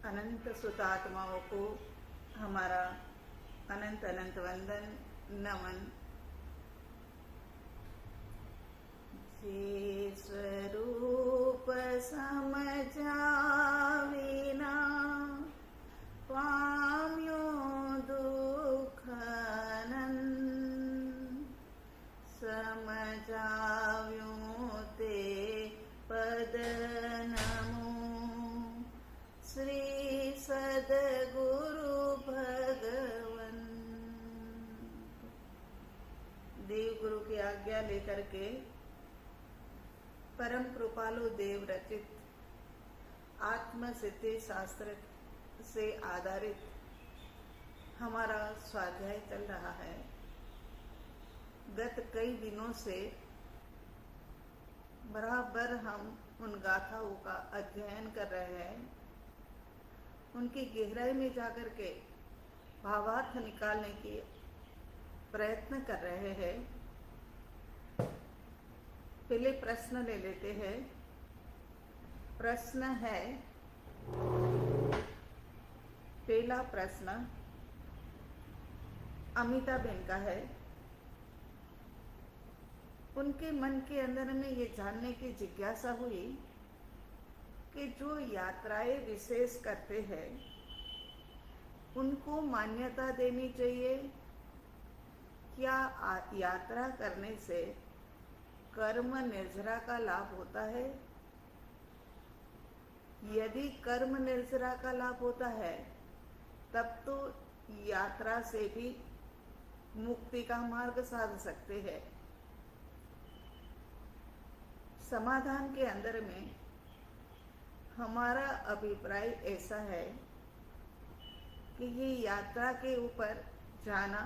अनंत सुतात्माओं को हमारा अनंत अनंत वंदन नमन। जे स्वरूप समझा विना पाम्यो दुख समझाव्यो ते पद नमो श्री सद्गुरु भगवन। देव गुरु की आज्ञा लेकर के परम कृपालु देव रचित आत्म सिद्धि शास्त्र से आधारित हमारा स्वाध्याय चल रहा है। गत कई दिनों से बराबर हम उन गाथाओं का अध्ययन कर रहे हैं, उनकी गहराई में जाकर के भावार्थ निकालने की प्रयत्न कर रहे हैं। पहले प्रश्न ले लेते हैं। प्रश्न है, पहला प्रश्न अमिता बेन का है। उनके मन के अंदर में ये जानने की जिज्ञासा हुई कि जो यात्राएं विशेष करते हैं उनको मान्यता देनी चाहिए। क्या यात्रा करने से कर्म निर्जरा का लाभ होता है? यदि कर्म निर्जरा का लाभ होता है तब तो यात्रा से भी मुक्ति का मार्ग साध सकते हैं। समाधान के अंदर में हमारा अभिप्राय ऐसा है कि ये यात्रा के ऊपर जाना,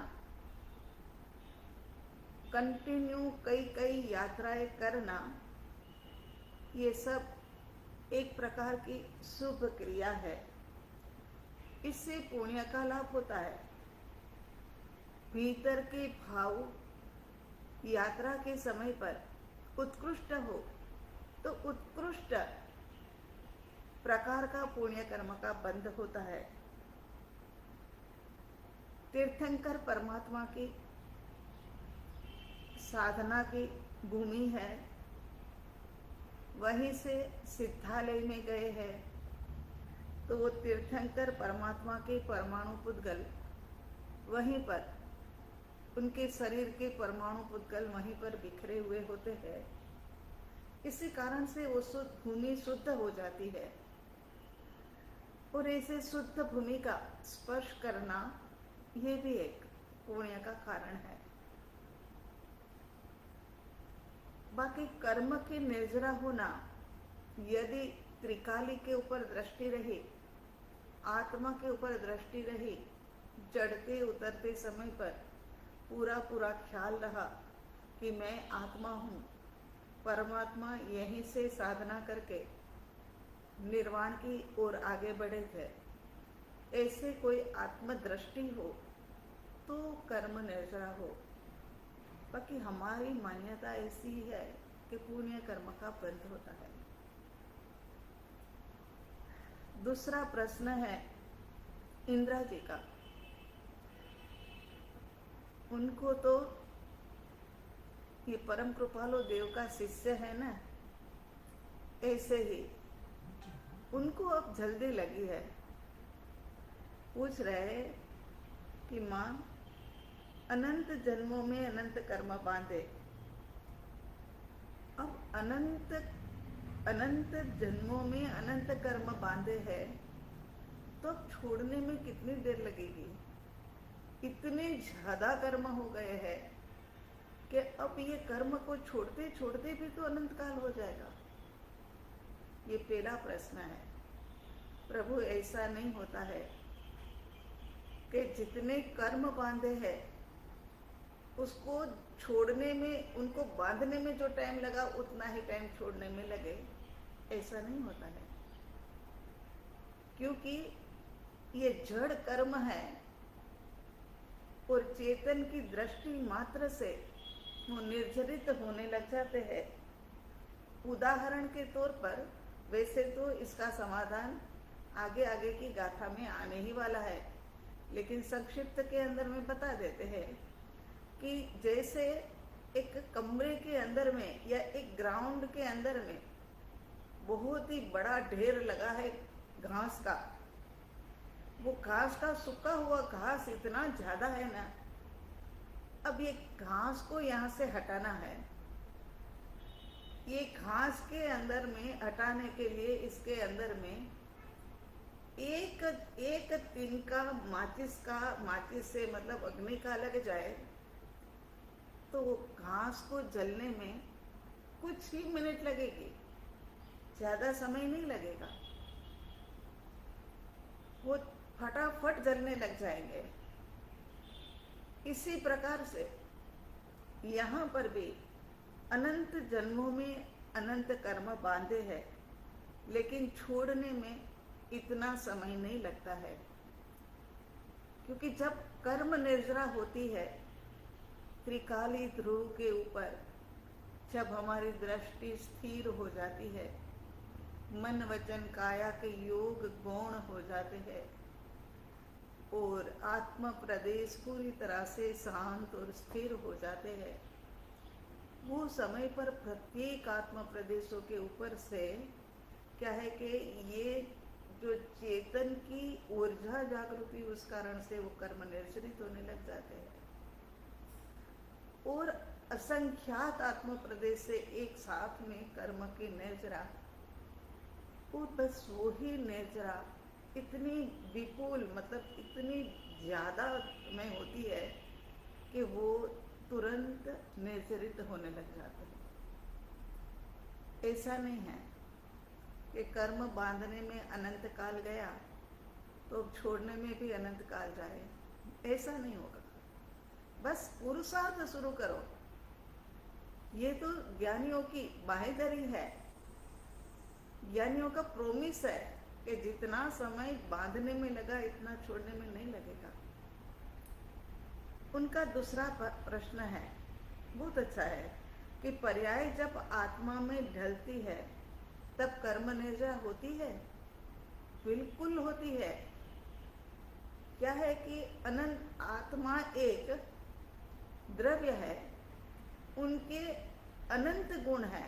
कंटिन्यू कई यात्राएं करना, ये सब एक प्रकार की शुभ क्रिया है। इससे पुण्य का लाभ होता है। भीतर के भाव यात्रा के समय पर उत्कृष्ट हो तो उत्कृष्ट प्रकार का पुण्य कर्म का बंध होता है। तीर्थंकर परमात्मा की साधना की भूमि है, वहीं से सिद्धालय में गए हैं तो वो तीर्थंकर परमात्मा के परमाणु पुद्गल वहीं पर, उनके शरीर के परमाणु पुद्गल वहीं पर बिखरे हुए होते हैं। इसी कारण से वो भूमि शुद्ध हो जाती है और ऐसे शुद्ध भूमि का स्पर्श करना ये भी एक पुण्य का कारण है। बाकी कर्म की निर्जरा होना, यदि त्रिकाली के ऊपर दृष्टि रही, आत्मा के ऊपर दृष्टि रही, चढ़ते उतरते समय पर पूरा ख्याल रहा कि मैं आत्मा हूँ, परमात्मा यहीं से साधना करके निर्वाण की ओर आगे बढ़े थे, ऐसे कोई आत्मदृष्टि हो तो कर्म निर्जरा हो। बाकी हमारी मान्यता ऐसी है कि पुण्य कर्म का बंध होता है। दूसरा प्रश्न है इंदिरा जी का। उनको तो ये परम कृपालु देव का शिष्य है ना, ऐसे ही उनको अब जल्दी लगी है। पूछ रहे कि माँ, अनंत जन्मों में अनंत कर्म बांधे, अब अनंत जन्मों में अनंत कर्म बांधे हैं तो अब छोड़ने में कितनी देर लगेगी? इतने ज्यादा कर्म हो गए हैं कि अब ये कर्म को छोड़ते छोड़ते भी तो अनंत काल हो जाएगा। ये पहला प्रश्न है। प्रभु, ऐसा नहीं होता है कि जितने कर्म बांधे हैं उसको छोड़ने में, उनको बांधने में जो टाइम लगा उतना ही टाइम छोड़ने में लगे, ऐसा नहीं होता है। क्योंकि ये जड़ कर्म है और चेतन की दृष्टि मात्र से वो निर्जरित होने लग जाते हैं। उदाहरण के तौर पर वैसे तो इसका समाधान आगे आगे की गाथा में आने ही वाला है, लेकिन संक्षिप्त के अंदर में बता देते हैं कि जैसे एक कमरे के अंदर में या एक ग्राउंड के अंदर में बहुत ही बड़ा ढेर लगा है घास का, वो घास का सूखा हुआ घास इतना ज्यादा है ना, अब ये घास को यहाँ से हटाना है। ये घास के अंदर में हटाने के लिए इसके अंदर में एक तिनका माचिस से मतलब अग्नि का लग जाए तो वो घास को जलने में कुछ ही मिनट लगेगी, ज्यादा समय नहीं लगेगा, वो फटाफट जलने लग जाएंगे। इसी प्रकार से यहाँ पर भी अनंत जन्मों में अनंत कर्म बांधे हैं, लेकिन छोड़ने में इतना समय नहीं लगता है, क्योंकि जब कर्म निर्जरा होती है त्रिकाली ध्रुव के ऊपर, जब हमारी दृष्टि स्थिर हो जाती है, मन वचन काया के योग गौण हो जाते हैं और आत्म प्रदेश पूरी तरह से शांत और स्थिर हो जाते हैं, वो समय पर प्रत्येक आत्म प्रदेशों के ऊपर से क्या है कि ये जो चेतन की ऊर्जा जागृति, उस कारण से वो कर्म निर्जरित होने लग जाते हैं और असंख्यात आत्म प्रदेश से एक साथ में कर्म की निर्जरा, और बस वही निर्जरा इतनी विपुल मतलब इतनी ज्यादा में होती है कि वो तुरंत निर्जरित होने लग जाते हैं। ऐसा नहीं है कि कर्म बांधने में अनंत काल गया तो छोड़ने में भी अनंत काल जाए, ऐसा नहीं होगा। बस पुरुषार्थ शुरू करो। ये तो ज्ञानियों की बाहेधरी है, ज्ञानियों का प्रोमिस है कि जितना समय बांधने में लगा इतना छोड़ने में नहीं लगेगा। उनका दूसरा प्रश्न है, बहुत अच्छा है, कि पर्याय जब आत्मा में ढलती है तब कर्म निर्जरा होती है? बिल्कुल होती है। क्या है कि अनंत आत्मा एक द्रव्य है, उनके अनंत गुण है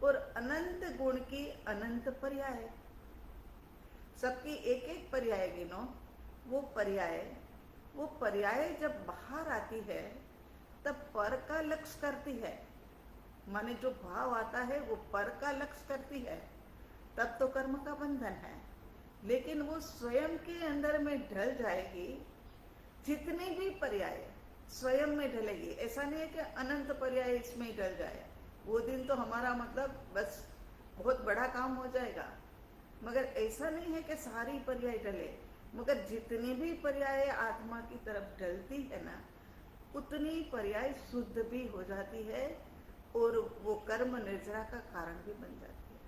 और अनंत गुण की अनंत पर्याय। सबकी एक एक पर्याय गिनो, वो पर्याय जब बाहर आती है तब पर का लक्ष्य करती है, माने जो भाव आता है वो पर का लक्ष्य करती है, तब तो कर्म का बंधन है। लेकिन वो स्वयं के अंदर में ढल जाएगी, जितने भी पर्याय स्वयं में ढलेगी। ऐसा नहीं है कि अनंत पर्याय इसमें ही ढल जाए, वो दिन तो हमारा मतलब बस बहुत बड़ा काम हो जाएगा। मगर ऐसा नहीं है कि सारी पर्याय ढले, मगर जितनी भी पर्याय आत्मा की तरफ ढलती है ना, उतनी पर्याय शुद्ध भी हो जाती है और वो कर्म निर्जरा का कारण भी बन जाती है।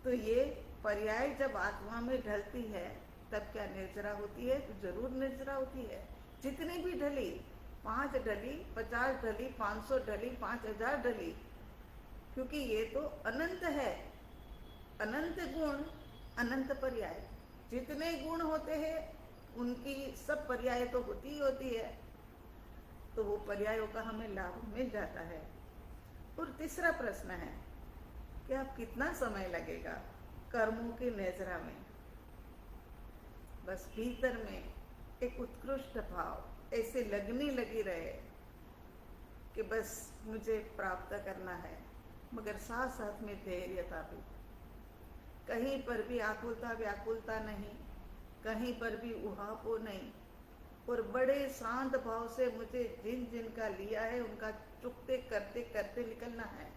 तो ये पर्याय जब आत्मा में ढलती है तब क्या निर्जरा होती है? तो जरूर निर्जरा होती है। जितनी भी ढली, 5 ढली, 50 ढली, 500 ढली, 5000 ढली, क्योंकि ये तो अनंत है। अनंत गुण, अनंत पर्याय, जितने गुण होते हैं उनकी सब पर्याय तो होती ही होती है, तो वो पर्यायों का हमें लाभ मिल जाता है। और तीसरा प्रश्न है कि आप कितना समय लगेगा कर्मों की निर्जरा में? बस भीतर में एक उत्कृष्ट भाव ऐसे लगने लगी रहे कि बस मुझे प्राप्त करना है, मगर साथ साथ में धैर्यता भी, कहीं पर भी आकुलता व्याकुलता नहीं, कहीं पर भी उहापो नहीं, और बड़े शांत भाव से मुझे जिन जिन का लिया है उनका चुकते करते करते निकलना है।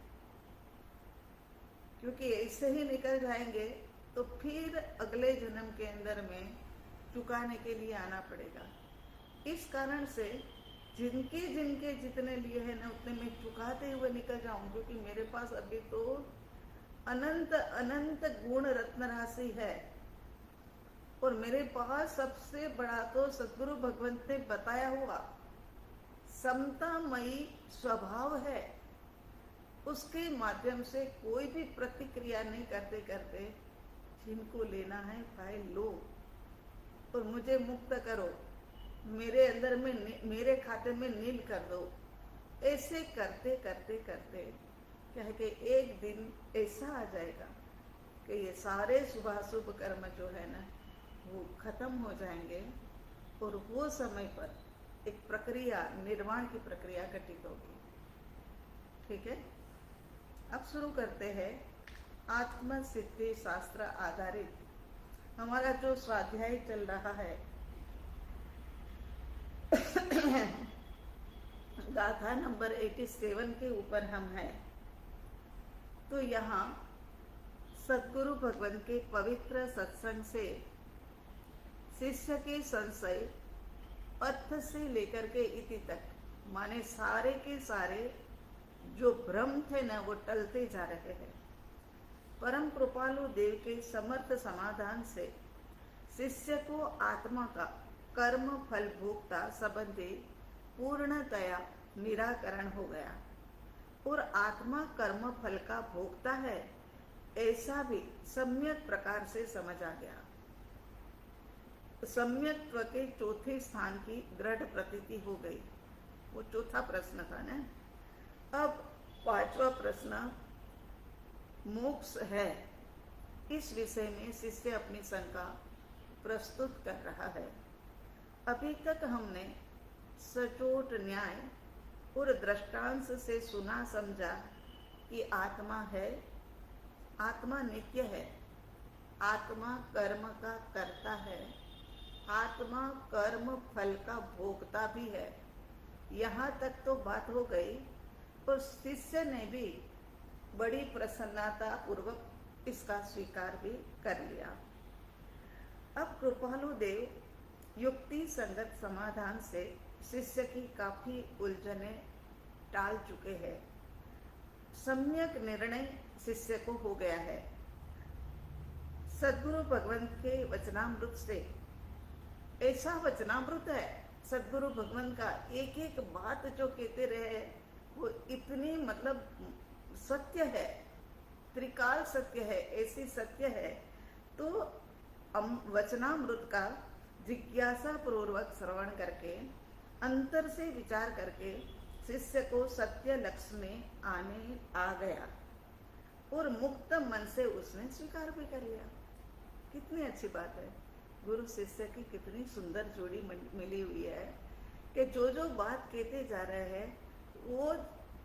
क्योंकि ऐसे ही निकल जाएंगे तो फिर अगले जन्म के अंदर में चुकाने के लिए आना पड़ेगा। इस कारण से जिनके जिनके जितने लिए हैं ना उतने में चुकाते हुए निकल जाऊं, क्योंकि मेरे पास अभी तो अनंत अनंत गुण रत्न राशि है। और मेरे पास सबसे बड़ा तो सद्गुरु भगवंत ने बताया हुआ समतामयी स्वभाव है। उसके माध्यम से कोई भी प्रतिक्रिया नहीं करते करते जिनको लेना है फाइल लो और मुझे मुक्त करो, मेरे अंदर में मेरे खाते में नील कर दो। ऐसे करते करते करते क्या है कि एक दिन ऐसा आ जाएगा कि ये सारे शुभाशुभ कर्म जो है ना वो खत्म हो जाएंगे और वो समय पर एक प्रक्रिया, निर्माण की प्रक्रिया घटित होगी। ठीक है, अब शुरू करते हैं आत्म सिद्धि शास्त्र आधारित हमारा जो स्वाध्याय चल रहा है गाथा नंबर 87 के ऊपर हम हैं। तो यहाँ सद्गुरु भगवान के पवित्र सत्संग से शिष्य के संशय अर्थ से लेकर के इति तक, माने सारे के सारे जो भ्रम थे ना वो टलते जा रहे हैं। परम कृपालु देव के समर्थ समाधान से शिष्य को आत्मा का कर्म फल भोक्ता संबंधी पूर्णतया निराकरण हो गया और आत्मा कर्म फल का भोक्ता है ऐसा भी सम्यक प्रकार से समझ आ गया। सम्यक्त्व के चौथे स्थान की दृढ़ प्रतीति हो गई। वो चौथा प्रश्न था ना। अब पांचवा प्रश्न मोक्ष है, इस विषय में शिष्य अपनी शंका प्रस्तुत कर रहा है। अभी तक हमने सचोट न्याय और दृष्टांत से सुना समझा कि आत्मा है, आत्मा नित्य है, आत्मा कर्म का कर्ता है, आत्मा कर्म फल का भोगता भी है। यहाँ तक तो बात हो गई और शिष्य ने भी बड़ी प्रसन्नता पूर्वक इसका स्वीकार भी कर लिया। अब कृपालु देव युक्ति संगत समाधान से शिष्य की काफी उलझने टाल चुके हैं। सम्यक निर्णय शिष्य को हो गया है। सद्गुरु भगवान के वचनामृत से, ऐसा वचनामृत है सद्गुरु भगवान का, एक एक बात जो कहते रहे वो इतनी मतलब सत्य है, त्रिकाल सत्य है, ऐसी सत्य है। तो वचनामृत का जिज्ञासा पूर्वक श्रवण करके अंतर से विचार करके शिष्य को सत्य लक्ष्य में आ गया और मुक्त मन से उसने स्वीकार भी कर लिया। कितनी अच्छी बात है, गुरु शिष्य की कितनी सुंदर जोड़ी मिली हुई है कि जो जो बात कहते जा रहे हैं वो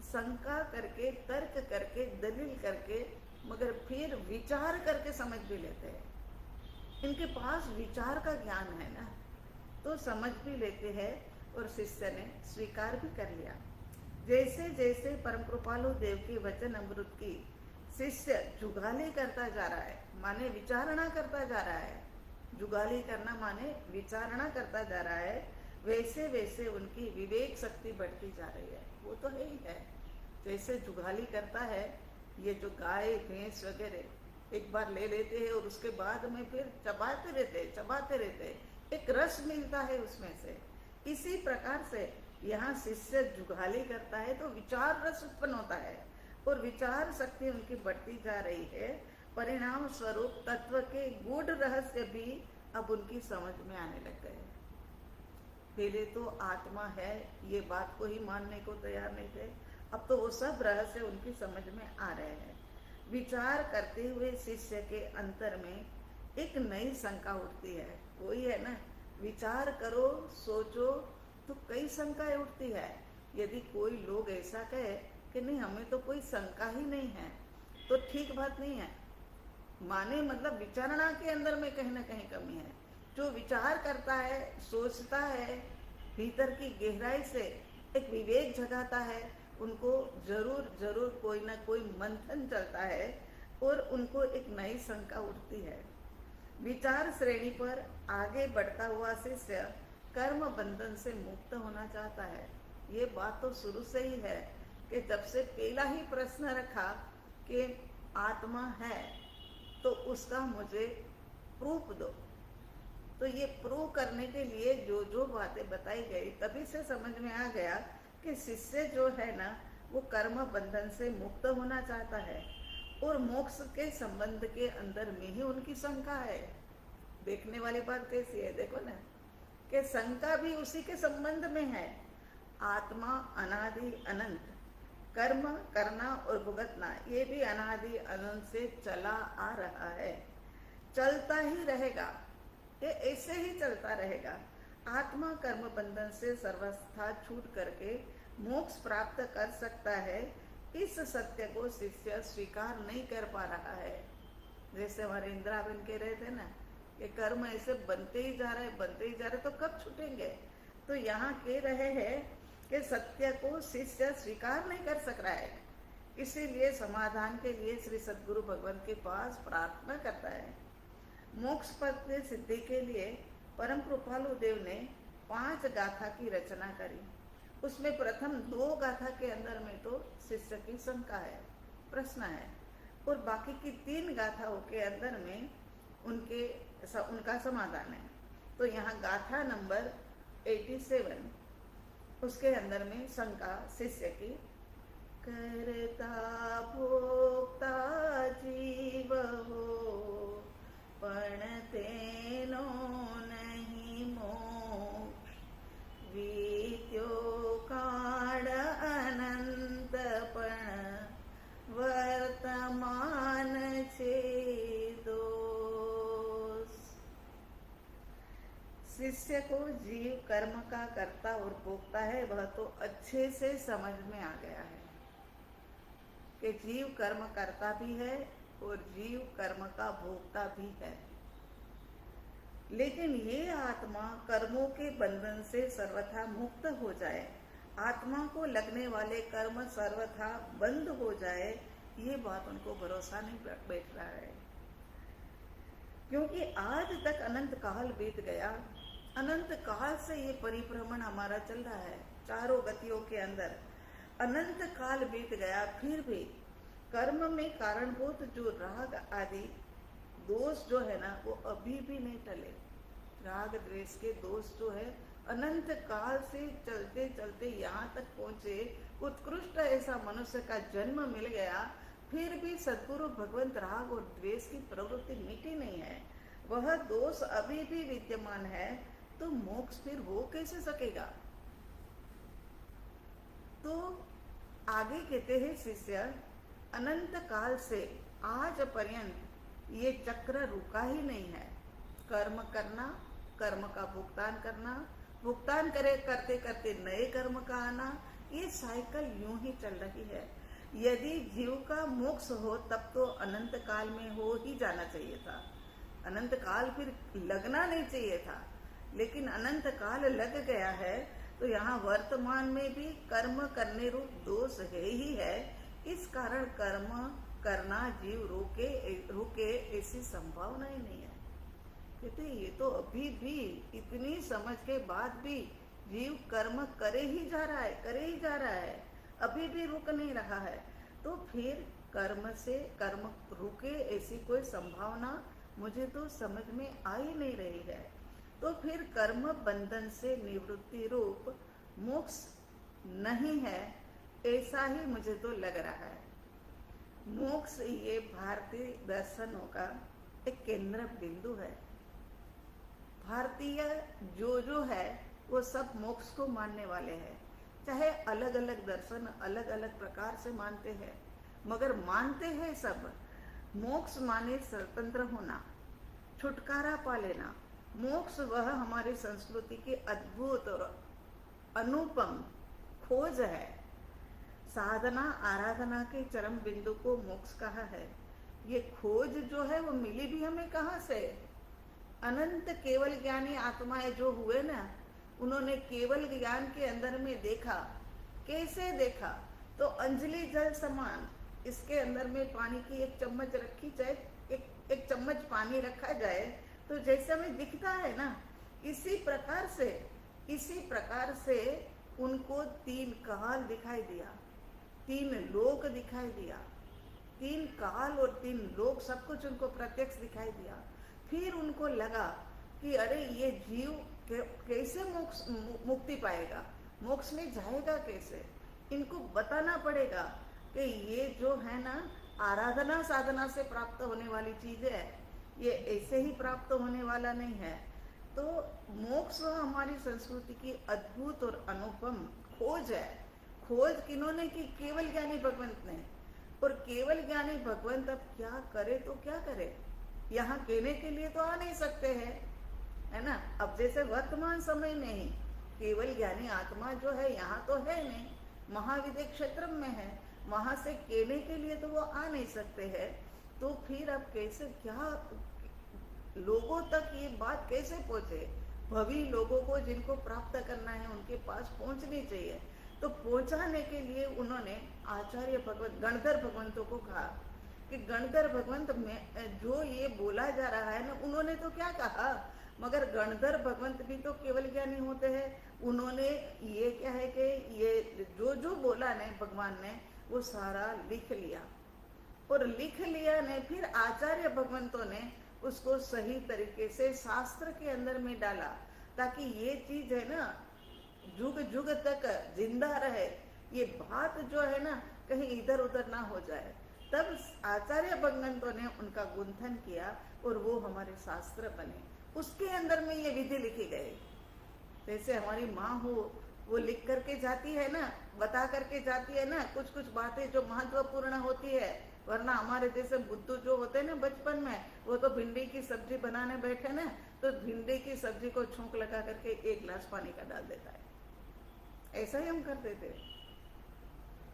शंका करके, तर्क करके, दलील करके, मगर फिर विचार करके समझ भी लेते हैं। इनके पास विचार का ज्ञान है ना, तो समझ भी लेते हैं और शिष्य ने स्वीकार भी कर लिया। जैसे जैसे परम कृपालु देव के वचन अमृत की शिष्य जुगाली करता जा रहा है, माने विचारणा करता जा रहा है, जुगाली करना माने विचारणा करता जा रहा है, वैसे वैसे उनकी विवेक शक्ति बढ़ती जा रही है। वो तो है ही है, जैसे जुगाली करता है, ये जो गाय भैंस वगैरह एक बार ले लेते हैं और उसके बाद में फिर चबाते रहते, एक रस मिलता है उसमें से। इसी प्रकार से यहाँ शिष्य जुगाली करता है तो विचार रस उत्पन्न होता है और विचार शक्ति उनकी बढ़ती जा रही है। परिणाम स्वरूप तत्व के गूढ़ रहस्य भी अब उनकी समझ में आने लग गए। पहले तो आत्मा है ये बात को ही मानने को तैयार नहीं थे, अब तो वो सब रहस्य उनकी समझ में आ रहे हैं। विचार करते हुए शिष्य के अंतर में एक नई शंका उठती है। वही है ना, विचार करो, सोचो तो कई शंकाएं उठती है। यदि कोई लोग ऐसा कहे कि नहीं हमें तो कोई शंका ही नहीं है, तो ठीक बात नहीं है। माने मतलब विचारणा के अंदर में कहीं ना कहीं कमी है। जो विचार करता है, सोचता है, भीतर की गहराई से एक विवेक जगाता है, उनको जरूर कोई ना कोई मंथन चलता है और उनको एक नई शंका उठती है। विचार श्रेणी पर आगे बढ़ता हुआ शिष्य कर्म बंधन से मुक्त होना चाहता है। ये बात तो शुरू से ही है कि जब से पहला ही प्रश्न रखा कि आत्मा है तो उसका मुझे प्रूफ दो, तो ये प्रूव करने के लिए जो जो बातें बताई गई तभी से समझ में आ गया कि शिष्य जो है ना वो कर्म बंधन से मुक्त होना चाहता है और मोक्ष के संबंध के अंदर में ही उनकी शंका है। देखने वाली बात कैसी है, देखो ना, कि शंका भी उसी के संबंध में है। आत्मा अनादि अनंत, कर्म करना और भुगतना ये भी अनादि अनंत से चला आ रहा है, चलता ही रहेगा, ये ऐसे ही चलता रहेगा। आत्मा कर्म बंधन से सर्वस्था छूट करके मोक्ष प्राप्त कर सकता है, इस सत्य को शिष्य स्वीकार नहीं कर पा रहा है। जैसे हमारे इंदिराबेन कह रहे थे ना कि कर्म ऐसे बनते ही जा रहे, बनते ही जा रहे, तो कब छूटेंगे। तो यहाँ कह रहे हैं कि सत्य को शिष्य स्वीकार नहीं कर सक रहा है, इसीलिए समाधान के लिए श्री सद्गुरु भगवान के पास प्रार्थना करता है। मोक्ष पद की सिद्धि के लिए परम कृपालु देव ने 5 गाथा की रचना करी। उसमें प्रथम 2 गाथा के अंदर में तो शिष्य की शंका है, प्रश्न है, और बाकी की 3 गाथाओं के अंदर में उनका समाधान है। तो यहाँ गाथा नंबर 87 उसके अंदर में शंका शिष्य की, करता भोक्ता जीव हो पण तेनो नहीं मोक्ष, वीत्यो काळ अनंत पण वर्तमान छे दोष। शिष्य को जीव कर्म का कर्ता और भोक्ता है, वह तो अच्छे से समझ में आ गया है कि जीव कर्म करता भी है और जीव कर्म का भोक्ता भी है। लेकिन ये आत्मा कर्मों के बंधन से सर्वथा मुक्त हो जाए, आत्मा को लगने वाले कर्म सर्वथा बंद हो जाए, ये बात उनको भरोसा नहीं बैठ रहा है। क्योंकि आज तक अनंत काल बीत गया, अनंत काल से ये परिभ्रमण हमारा चल रहा है, चारों गतियों के अंदर अनंत काल बीत गया, फिर भी कर्म में कारणभूत जो राग आदि दोष जो है ना, वो अभी भी नहीं टले। राग द्वेष के दोष जो है अनंत काल से चलते चलते यहाँ तक पहुंचे, उत्कृष्ट ऐसा मनुष्य का जन्म मिल गया, फिर भी सद्गुरु भगवंत राग और द्वेष की प्रवृत्ति मिटी नहीं है, वह दोष अभी भी विद्यमान है, तो मोक्ष फिर हो कैसे सकेगा। तो आगे कहते हैं शिष्य, अनंत काल से आज पर्यंत ये चक्र रुका ही नहीं है। कर्म करना, कर्म का भुगतान करना, भुगतान करते करते नए कर्म का आना, ये साइकिल यूं ही चल रही है। यदि जीव का मोक्ष हो तब तो अनंत काल में हो ही जाना चाहिए था, अनंत काल फिर लगना नहीं चाहिए था, लेकिन अनंत काल लग गया है। तो यहाँ वर्तमान में भी कर्म करने रूप दोष है ही है, इस कारण कर्म करना जीव रुके ऐसी संभावना ही नहीं है। कहते ये तो अभी भी इतनी समझ के बाद भी जीव कर्म करे ही जा रहा है, करे ही जा रहा है, अभी भी रुक नहीं रहा है। तो फिर कर्म से कर्म रुके ऐसी कोई संभावना मुझे तो समझ में आ ही नहीं रही है। तो फिर कर्म बंधन से निवृत्ति रूप मोक्ष नहीं है, ऐसा ही मुझे तो लग रहा है। मोक्ष ये भारतीय दर्शनों का एक केंद्र बिंदु है। भारतीय जो है वो सब मोक्ष को मानने वाले हैं, चाहे अलग अलग दर्शन अलग अलग प्रकार से मानते हैं, मगर मानते हैं सब मोक्ष माने स्वतंत्र होना, छुटकारा पा लेना। मोक्ष वह हमारी संस्कृति की अद्भुत और अनुपम खोज है। साधना आराधना के चरम बिंदु को मोक्ष कहा है। ये खोज जो है वो मिली भी हमें कहाँ से? अनंत केवल ज्ञानी आत्माएं जो हुए ना, उन्होंने केवल ज्ञान के अंदर में देखा। कैसे देखा? तो अंजलि जल समान इसके अंदर में पानी की एक चम्मच रखी जाए, एक चम्मच पानी रखा जाए तो जैसे हमें दिखता है ना, इसी प्रकार से उनको 3 काल दिखाई दिया, 3 लोक दिखाई दिया, 3 काल और 3 लोक सब कुछ उनको प्रत्यक्ष दिखाई दिया। फिर उनको लगा कि अरे ये जीव कैसे मुक्ति पाएगा, मोक्ष में जाएगा कैसे? इनको बताना पड़ेगा कि ये जो है ना, आराधना साधना से प्राप्त होने वाली चीज है, ये ऐसे ही प्राप्त होने वाला नहीं है। तो मोक्ष हमारी संस्कृति की अद्भुत और अनुपम खोज है। खोज किन्होंने की? केवल ज्ञानी भगवंत ने। और केवल ज्ञानी भगवंत अब क्या करे तो क्या करे, यहाँ कहने के लिए तो आ नहीं सकते हैं, है ना। अब जैसे वर्तमान समय में ही केवल ज्ञानी आत्मा जो है यहाँ तो है नहीं, महाविद्य क्षेत्र में है, वहां से कहने के लिए तो वो आ नहीं सकते हैं। तो फिर अब कैसे, क्या लोगों तक ये बात कैसे पहुंचे? भवी लोगों को जिनको प्राप्त करना है उनके पास पहुंचनी चाहिए। तो पहुंचाने के लिए उन्होंने आचार्य भगवंत गणधर भगवंतों को कहा कि गणधर भगवंत में जो ये बोला जा रहा है ना, उन्होंने तो क्या कहा, मगर गणधर भगवंत भी तो केवल ज्ञानी होते हैं। उन्होंने ये क्या है कि ये जो जो बोला ने भगवान ने वो सारा लिख लिया, और लिख लिया ने फिर आचार्य भगवंतों ने उसको सही तरीके से शास्त्र के अंदर में डाला, ताकि ये चीज है ना जुग जुग तक जिंदा रहे, ये बात जो है ना कहीं इधर उधर ना हो जाए। तब आचार्य भगवंतों ने उनका गुंथन किया और वो हमारे शास्त्र बने। उसके अंदर में ये विधि लिखी गई। जैसे हमारी माँ हो, वो लिख करके जाती है ना, बता करके जाती है ना कुछ कुछ बातें जो महत्वपूर्ण होती है। वरना हमारे जैसे बुद्धू जो होते हैं ना बचपन में, वो तो भिंडी की सब्जी बनाने बैठे ना, तो भिंडी की सब्जी को छौंक लगा करके एक गिलास पानी का डाल देता है। ऐसा ही हम करते थे।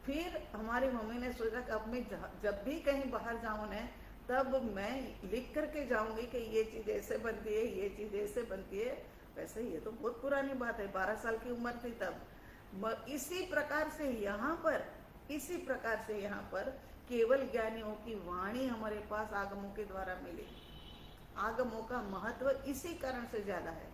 फिर हमारी मम्मी ने सोचा कि अब मैं जब भी कहीं बाहर जाऊं ना, तब मैं लिख करके जाऊंगी कि ये चीज ऐसे बनती है, ये चीज ऐसे बनती है। वैसे ये तो बहुत पुरानी बात है, 12 साल की उम्र थी तब। इसी प्रकार से यहाँ पर केवल ज्ञानियों की वाणी हमारे पास आगमों के द्वारा मिली। आगमों का महत्व इसी कारण से ज्यादा है।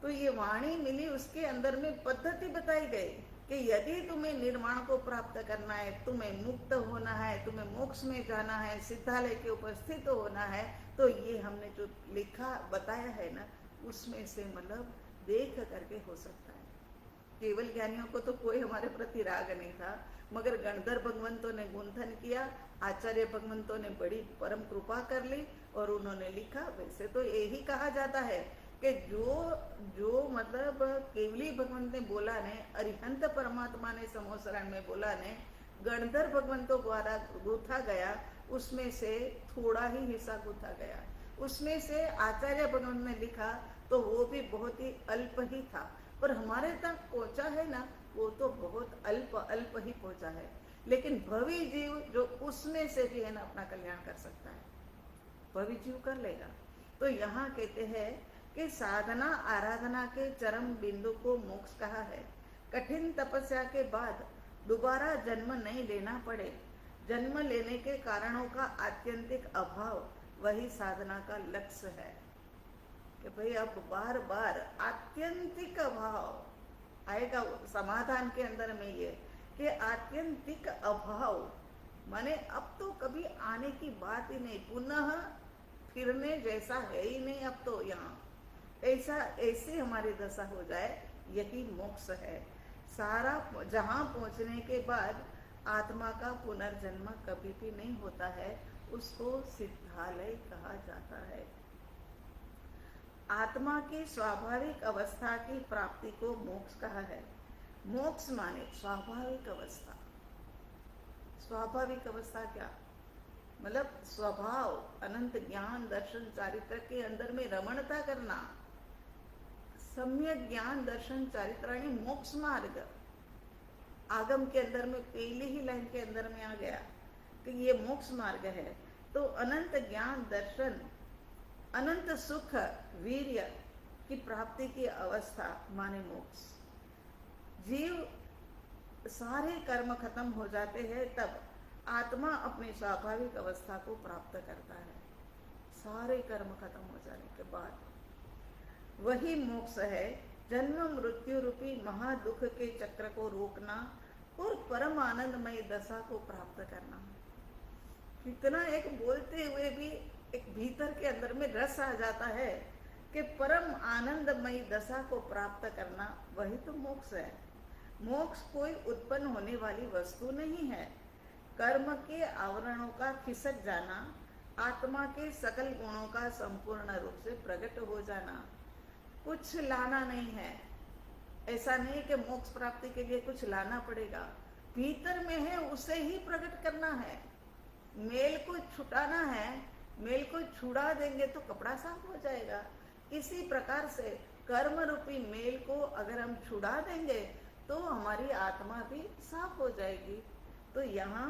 तो ये वाणी मिली, उसके अंदर में पद्धति बताई गई कि यदि तुम्हें निर्वाण को प्राप्त करना है, तुम्हें मुक्त होना है, तुम्हें मोक्ष में जाना है, सिद्धालय के ऊपर स्थित होना है, तो ये हमने जो लिखा बताया है ना, उसमें से मतलब देख करके हो सकता है। केवल ज्ञानियों को तो कोई हमारे प्रति राग नहीं था, मगर गणधर भगवंतों ने गुंथन किया, आचार्य भगवंतों ने बड़ी परम कृपा कर ली और उन्होंने लिखा। वैसे तो यही कहा जाता है कि जो मतलब केवली भगवंत ने बोला ने, अरिहंत परमात्मा ने समोसरण में बोला ने, गणधर भगवंतों द्वारा गूथा गया, उसमें से थोड़ा ही हिस्सा गूथा गया। उसमें से आचार्य भगवंत ने लिखा तो वो भी बहुत ही अल्प ही था, पर हमारे तक पहुंचा है ना, वो तो बहुत अल्प ही पहुंचा है। लेकिन भवी जीव जो उसमें से भी है ना अपना कल्याण कर सकता है, भवी जीव कर लेगा। तो यहाँ कहते हैं कि साधना आराधना के चरम बिंदु को मोक्ष कहा है। कठिन तपस्या के बाद दोबारा जन्म नहीं लेना पड़े, जन्म लेने के कारणों का आत्यंतिक अभाव, वही साधना का लक्ष्य है। कि भाई अब बार बार आत्यंतिक अभाव आएगा समाधान के अंदर में, ये कि आत्यंतिक अभाव माने अब तो कभी आने की बात ही नहीं, पुनः फिरने जैसा है ही नहीं अब तो यहाँ, ऐसी हमारी दशा हो जाए, यही मोक्ष है। सारा जहाँ पहुँचने के बाद आत्मा का पुनर्जन्म कभी भी नहीं होता है, उसको सिद्धालय कहा जाता है। आत्मा की स्वाभाविक अवस्था की प्राप्ति को मोक्ष कहा है। मोक्ष माने स्वाभाविक अवस्था। स्वाभाविक अवस्था क्या मतलब? स्वभाव, अनंत ज्ञान दर्शन चारित्र के अंदर में रमणता करना, सम्यक ज्ञान दर्शन चारित्र मोक्ष मार्ग। आगम के अंदर में पहली ही लाइन के अंदर में आ गया कि ये मोक्ष मार्ग है। तो अनंत ज्ञान दर्शन, अनंत सुख वीर्य की प्राप्ति की अवस्था माने मोक्ष। जीव सारे कर्म खत्म हो जाते हैं, तब आत्मा अपनी स्वाभाविक अवस्था को प्राप्त करता है। सारे कर्म खत्म हो जाने के बाद वही मोक्ष है। जन्म मृत्यु रूपी महादुख के चक्र को रोकना और परम आनंदमय दशा को प्राप्त करना। इतना एक बोलते हुए भी एक भीतर के अंदर में रस आ जाता है कि परम आनंदमय दशा को प्राप्त करना, वही तो मोक्ष है। मोक्ष कोई उत्पन्न होने वाली वस्तु नहीं है। कर्म के आवरणों का खिसक जाना, आत्मा के सकल गुणों का संपूर्ण रूप से प्रकट हो जाना। कुछ लाना नहीं है, ऐसा नहीं है कि मोक्ष प्राप्ति के लिए कुछ लाना पड़ेगा, भीतर में है उसे ही प्रकट करना है। मेल को छुटाना है, मेल को छुड़ा देंगे तो कपड़ा साफ हो जाएगा। इसी प्रकार से कर्म रूपी मेल को अगर हम छुड़ा देंगे तो हमारी आत्मा भी साफ हो जाएगी। तो यहाँ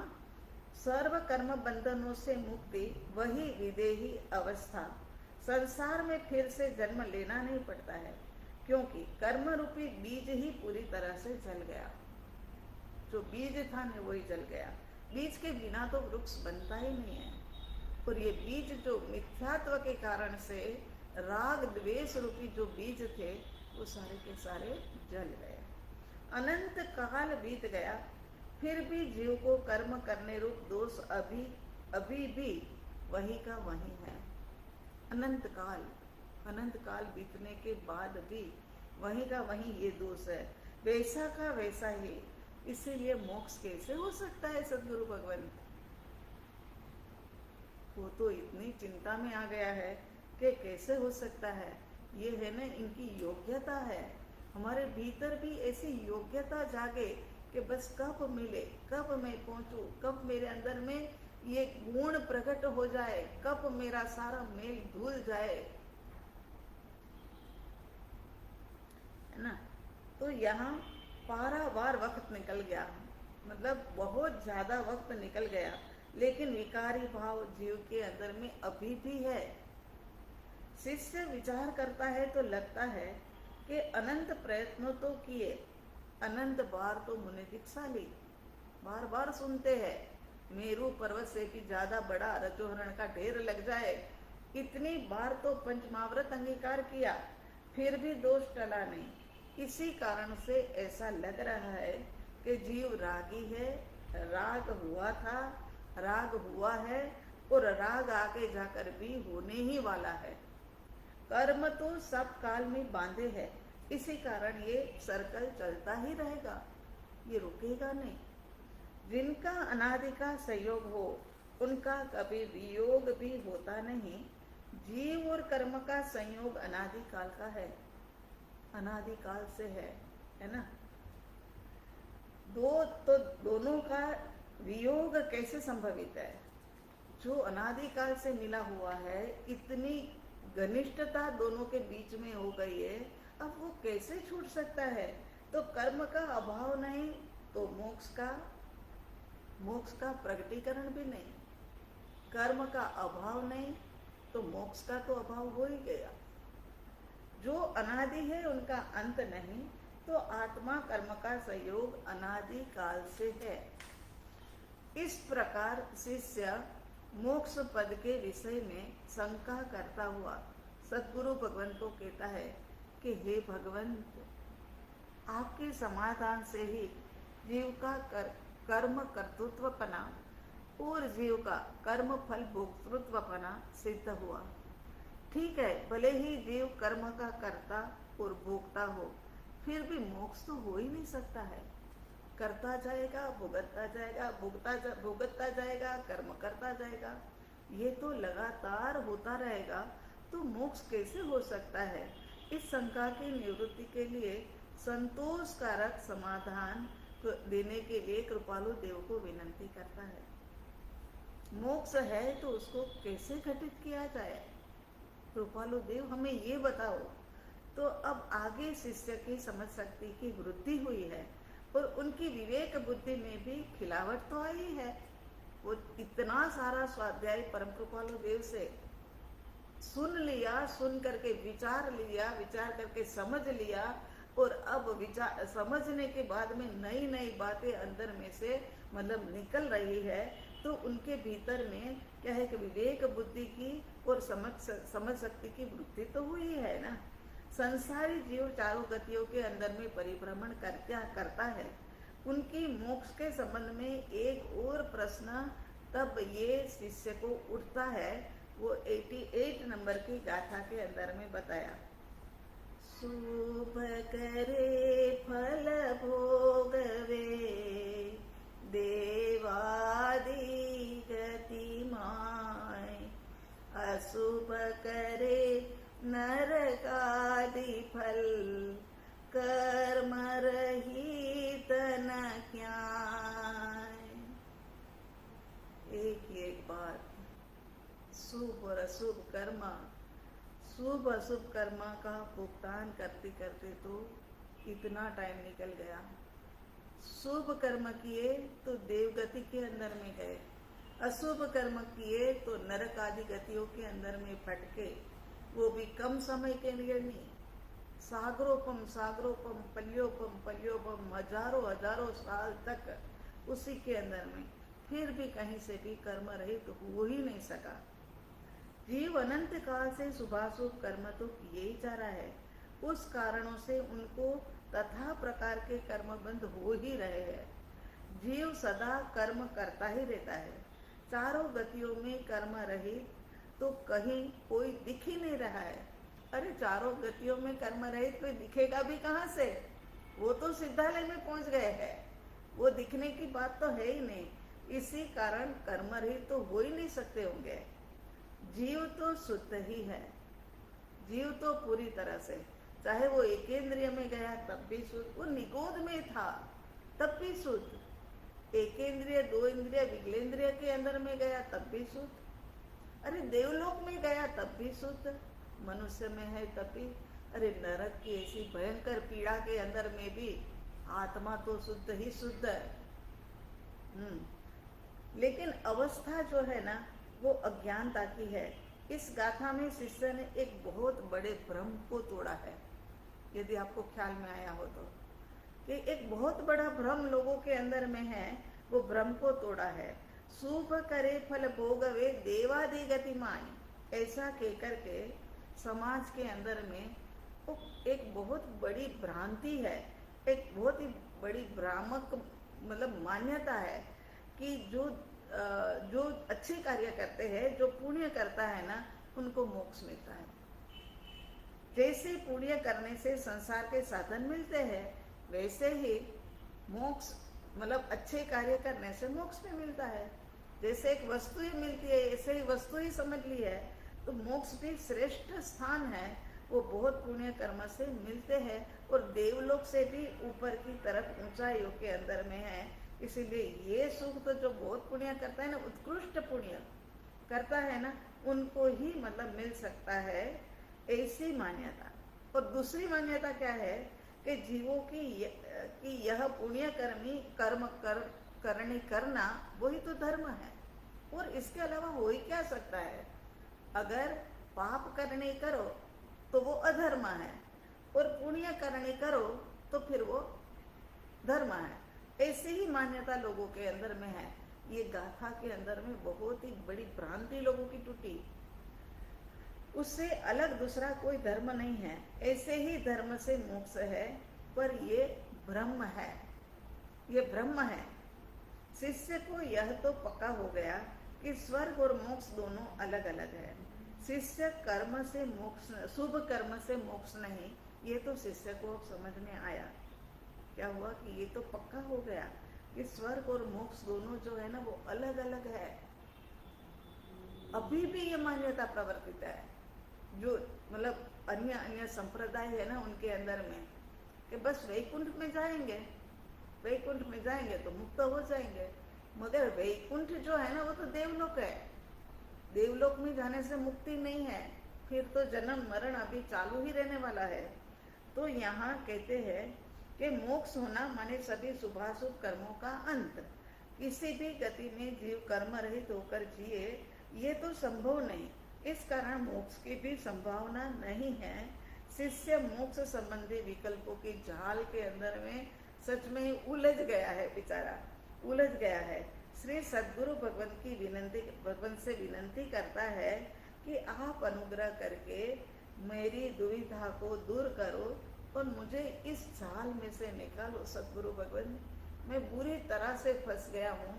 सर्व कर्म बंधनों से मुक्ति, वही विदेही अवस्था। संसार में फिर से जन्म लेना नहीं पड़ता है, क्योंकि कर्म रूपी बीज ही पूरी तरह से जल गया। जो बीज था न वही जल गया। बीज के बिना तो वृक्ष बनता ही नहीं है। और ये बीज जो मिथ्यात्व के कारण से राग द्वेष रूपी जो बीज थे वो सारे के सारे जल गए। अनंत काल बीत गया, फिर भी जीव को कर्म करने रूप दोष अभी भी वही का वही है। अनंत काल बीतने के बाद भी वही का वही ये दोष है, वैसा का वैसा ही। इसीलिए मोक्ष कैसे हो सकता है सदगुरु भगवान? वो तो इतनी चिंता में आ गया है कि कैसे हो सकता है। ये है ना, इनकी योग्यता है। हमारे भीतर भी ऐसी योग्यता जागे कि बस कब मिले, कब मैं पहुंचूं, कब मेरे अंदर में ये गुण प्रकट हो जाए, कब मेरा सारा मेल धुल जाए, है ना। तो यहाँ पारावार वक्त निकल गया, मतलब बहुत ज्यादा वक्त निकल गया, लेकिन विकारी भाव जीव के अंदर में अभी भी है। शिष्य विचार करता है तो लगता है कि अनंत प्रयत्नों तो किए, अनंत बार तो मुनि दीक्षा ली, बार बार सुनते हैं मेरू पर्वत से भी ज्यादा बड़ा रजोहरण का ढेर लग जाए, इतनी बार तो पंचमावृत अंगीकार किया, फिर भी दोष टला नहीं। इसी कारण से ऐसा लग रहा है कि जीव रागी है, राग हुआ था, राग हुआ है और राग आगे जाकर भी होने ही वाला है। कर्म तो सब काल में बांधे है, इसी कारण ये सर्कल चलता ही रहेगा, ये रुकेगा नहीं। जिनका अनादि का संयोग हो उनका कभी वियोग भी होता नहीं। जीव और कर्म का संयोग अनादि काल का है, अनादि काल से है ना। दोनों का वियोग कैसे संभवित है? जो अनादि काल से मिला हुआ है, इतनी घनिष्ठता दोनों के बीच में हो गई है, अब वो कैसे छूट सकता है? तो कर्म का अभाव नहीं तो मोक्ष का प्रकटीकरण भी नहीं, कर्म का अभाव नहीं तो मोक्ष का तो अभाव हो ही गया। जो अनादि है उनका अंत नहीं, तो आत्मा कर्म का संयोग अनादि काल से है। इस प्रकार शिष्य मोक्ष पद के विषय में शंका करता हुआ सद्गुरु भगवान को कहता है कि हे भगवंत, आपके समाधान से ही जीव का कर्म कर्तृत्वपना और जीव का कर्म फल भोक्तृत्वपना सिद्ध हुआ। ठीक है, भले ही जीव कर्म का कर्ता और भोक्ता हो, फिर भी मोक्ष तो हो ही नहीं सकता है। करता जाएगा, भुगतता जाएगा, भुगतता जाएगा, कर्म करता जाएगा, ये तो लगातार होता रहेगा, तो मोक्ष कैसे हो सकता है? इस शंका की निवृत्ति के लिए संतोषकारक समाधान देने के लिए कृपालु देव को विनंती करता है। मोक्ष है तो उसको कैसे घटित किया जाए? कृपालु देव हमें ये बताओ। तो अब आगे शिष्य की समझ शक्ति की वृद्धि हुई है और उनकी विवेक बुद्धि में भी खिलावट तो आई है। वो इतना सारा स्वाध्याय परम कृपालु देव से सुन लिया, सुन करके विचार लिया, विचार करके समझ लिया, और अब विचार समझने के बाद में नई नई बातें अंदर में से मतलब निकल रही है, तो उनके भीतर में क्या है कि विवेक बुद्धि की और समझ शक्ति की वृद्धि तो हुई है ना। संसारी जीव चारों गतियों के अंदर में परिभ्रमण करता है। उनकी मोक्ष के संबंध में एक और प्रश्न तब ये शिष्य को उठता है, वो 88 नंबर की गाथा के अंदर में बताया। शुभ करे फल भोगवे, देवादिदेव अशुभ करे नरकादि फल, कर्म रहित न ज्ञान। एक बात, शुभ और अशुभ कर्म, शुभ अशुभ कर्म का भुगतान करते करते तो इतना टाइम निकल गया। शुभ कर्म किए तो देवगति के अंदर में गए, अशुभ कर्म किए तो नरक आदि गतियों के अंदर में भटके, वो भी कम समय के लिए नहीं, सागरोपम सागरोपम पल्योपम पल्योपम, हजारों हजारों साल तक उसी के अंदर में, फिर भी कहीं से भी कर्म रहित तो हो ही नहीं सका। जीव अनंत काल से शुभाशुभ कर्म तो किए ही जा रहा है, उस कारणों से उनको तथा प्रकार के कर्म बंद हो ही रहे हैं। जीव सदा कर्म करता ही रहता है, चारों गतियों में कर्म रहित तो कहीं कोई दिख ही नहीं रहा है। अरे चारों गतियों में कर्म रहित कोई दिखेगा भी कहाँ से, वो तो सिद्धालय में पहुंच गए हैं, वो दिखने की बात तो है ही नहीं। इसी कारण कर्म रहित तो हो ही नहीं सकते होंगे। जीव तो शुद्ध ही है, जीव तो पूरी तरह से, चाहे वो एकेंद्रिय में गया तब भी शुद्ध, वो निगोद में था तब भी शुद्ध, एकेंद्रिय दो इंद्रिय विगलेंद्रिय के अंदर में गया तब भी शुद्ध, अरे देवलोक में गया तब भी शुद्ध, मनुष्य में है तब भी, अरे नरक की ऐसी भयंकर पीड़ा के अंदर में भी आत्मा तो शुद्ध ही शुद्ध है। लेकिन अवस्था जो है ना वो अज्ञानता की है। इस गाथा में शिष्य ने एक बहुत बड़े भ्रम को तोड़ा है, यदि आपको ख्याल में आया हो तो, कि एक बहुत बड़ा भ्रम लोगों के अंदर में है, वो भ्रम को तोड़ा है। शुभ करे फल भोगवे देवादि गतिमान, ऐसा कहकर के समाज के अंदर में वो एक बहुत बड़ी भ्रांति है, एक बहुत ही बड़ी भ्रामक मतलब मान्यता है कि जो अच्छे कार्य करते हैं, जो पुण्य करता है ना, उनको मोक्ष मिलता है। जैसे पुण्य करने से संसार के साधन मिलते हैं, वैसे ही मोक्ष मतलब अच्छे कार्य करने से मोक्ष भी मिलता है। जैसे एक वस्तु ही मिलती है, ऐसे ही वस्तु ही समझ ली है, तो मोक्ष भी श्रेष्ठ स्थान है, वो बहुत पुण्य कर्म से मिलते हैं, और देवलोक से भी ऊपर की तरफ ऊंचाइयों के अंदर में है। इसीलिए ये सुख तो जो बहुत पुण्य करता है ना, उत्कृष्ट पुण्य करता है ना, उनको ही मतलब मिल सकता है, ऐसी मान्यता। और दूसरी मान्यता क्या है कि जीवों की यह पुण्य करनी करना वही तो धर्म है, और इसके अलावा हो ही क्या सकता है। अगर पाप करने करो तो वो अधर्म है, और पुण्य करने करो तो फिर वो धर्म है। ऐसी ही मान्यता लोगों के अंदर में है। ये गाथा के अंदर में बहुत ही बड़ी भ्रांति लोगों की टूटी। उससे अलग दूसरा कोई धर्म नहीं है, ऐसे ही धर्म से मोक्ष है, पर ये ब्रह्म है, ये ब्रह्म है। शिष्य को यह तो पक्का हो गया कि स्वर्ग और मोक्ष दोनों अलग अलग है। शिष्य कर्म से मोक्ष, शुभ कर्म से मोक्ष नहीं, ये तो शिष्य को अब समझ में आया। क्या हुआ कि ये तो पक्का हो गया कि स्वर्ग और मोक्ष दोनों जो है ना वो अलग अलग है। अभी भी ये मान्यता प्रवर्तित है, जो मतलब अन्य अन्य संप्रदाय है ना उनके अंदर में, कि बस वैकुंठ में जाएंगे, वैकुंठ में जाएंगे तो मुक्त हो जाएंगे। मगर वैकुंठ जो है ना वो तो देवलोक है, देवलोक में जाने से मुक्ति नहीं है, फिर तो जन्म मरण अभी चालू ही रहने वाला है। तो यहाँ कहते हैं कि मोक्ष होना माने सभी शुभाशुभ कर्मों का अंत। किसी भी गति में जीव कर्म रहित होकर जिए, ये तो संभव नहीं, इस कारण मोक्ष की भी संभावना नहीं है। शिष्य मोक्ष संबंधी विकल्पों की जाल के अंदर में सच में उलझ गया है, बेचारा उलझ गया है। श्री सद्गुरु भगवान से विनंती करता है कि आप अनुग्रह करके मेरी दुविधा को दूर करो और मुझे इस जाल में से निकालो। सद्गुरु भगवान, मैं बुरी तरह से फंस गया हूँ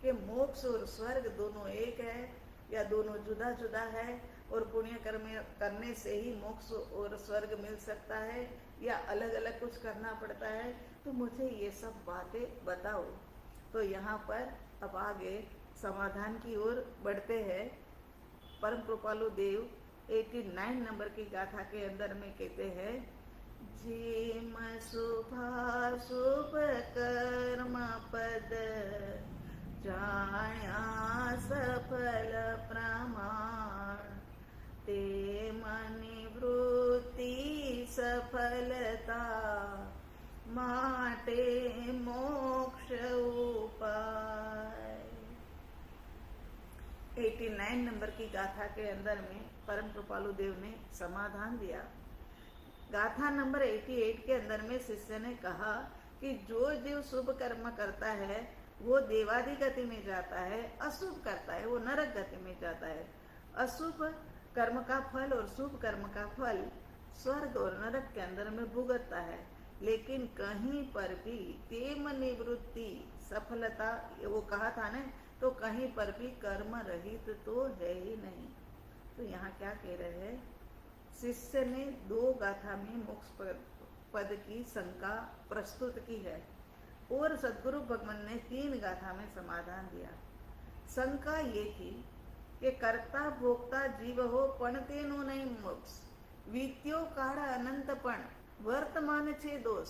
कि मोक्ष और स्वर्ग दोनों एक है या दोनों जुदा जुदा है, और पुण्य कर्म करने से ही मोक्ष और स्वर्ग मिल सकता है या अलग अलग कुछ करना पड़ता है, तो मुझे ये सब बातें बताओ। तो यहाँ पर अब आगे समाधान की ओर बढ़ते हैं। परम कृपालु देव 89 नंबर की गाथा के अंदर में कहते हैं, जिम शुभ कर्म पद जाण्या सफल प्रमाण, ते निवृत्ति सफलता माटे मोक्ष उपाय। 89 नंबर की गाथा के अंदर में परम कृपालु देव ने समाधान दिया। गाथा नंबर 88 के अंदर में शिष्य ने कहा कि जो जीव शुभ कर्म करता है वो देवादि गति में जाता है, अशुभ करता है वो नरक गति में जाता है। अशुभ कर्म का फल और शुभ कर्म का फल स्वर्ग और नरक के अंदर में भुगतता है, लेकिन कहीं पर भी तेम निवृत्ति सफलता, वो कहा था ना, तो कहीं पर भी कर्म रहित तो है ही नहीं। तो यहाँ क्या कह रहे हैं, शिष्य ने 2 गाथा में मोक्ष पद की शंका प्रस्तुत की है और सदगुरु भगवान ने 3 गाथा में समाधान दिया। शंका ये थी कि कर्ता भोक्ता जीव हो पण तेनो नहीं मोक्ष, वीत्यो काल अनंतपण वर्तमान छे दोष।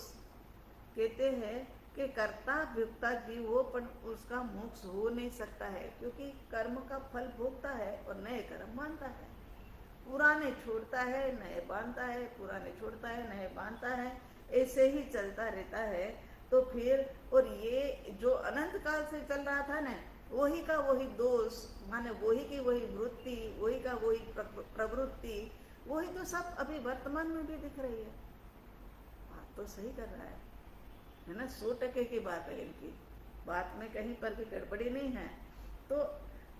कहते हैं कि कर्ता भोक्ता जीव हो पण उसका मोक्ष हो नहीं सकता है, क्योंकि कर्म का फल भोगता है और नए कर्म बांधता है, पुराने छोड़ता है नए बांधता है, पुराने छोड़ता है नए बांधता है, ऐसे ही चलता रहता है। तो फिर और ये जो अनंत काल से चल रहा था ना, वही का वही दोष, माने वही की वही वृत्ति, वही का वही प्रवृत्ति, वही तो सब अभी वर्तमान में भी दिख रही है। बात तो सही कर रहा है ना, 100% की बात है, इनकी बात में कहीं पर भी गड़बड़ी नहीं है। तो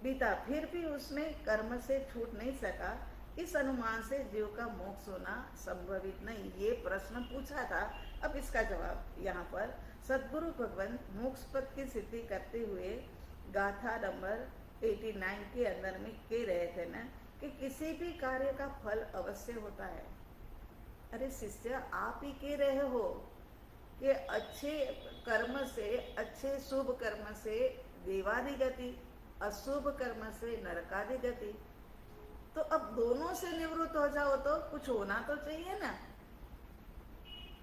बीता फिर भी उसने कर्म से छूट नहीं सका, इस अनुमान से जीव का मोक्ष होना संभवित नहीं, ये प्रश्न पूछा था। अब इसका जवाब यहाँ पर सदगुरु भगवान मोक्ष पद की सिद्धि करते हुए गाथा नंबर 89 के अंदर में कह रहे थे ना कि किसी भी कार्य का फल अवश्य होता है। अरे शिष्य, आप ही कह रहे हो कि अच्छे कर्म से, अच्छे शुभ कर्म से देवादि गति, अशुभ कर्म से नरकादि गति, तो अब दोनों से निवृत्त हो जाओ तो कुछ होना तो चाहिए ना,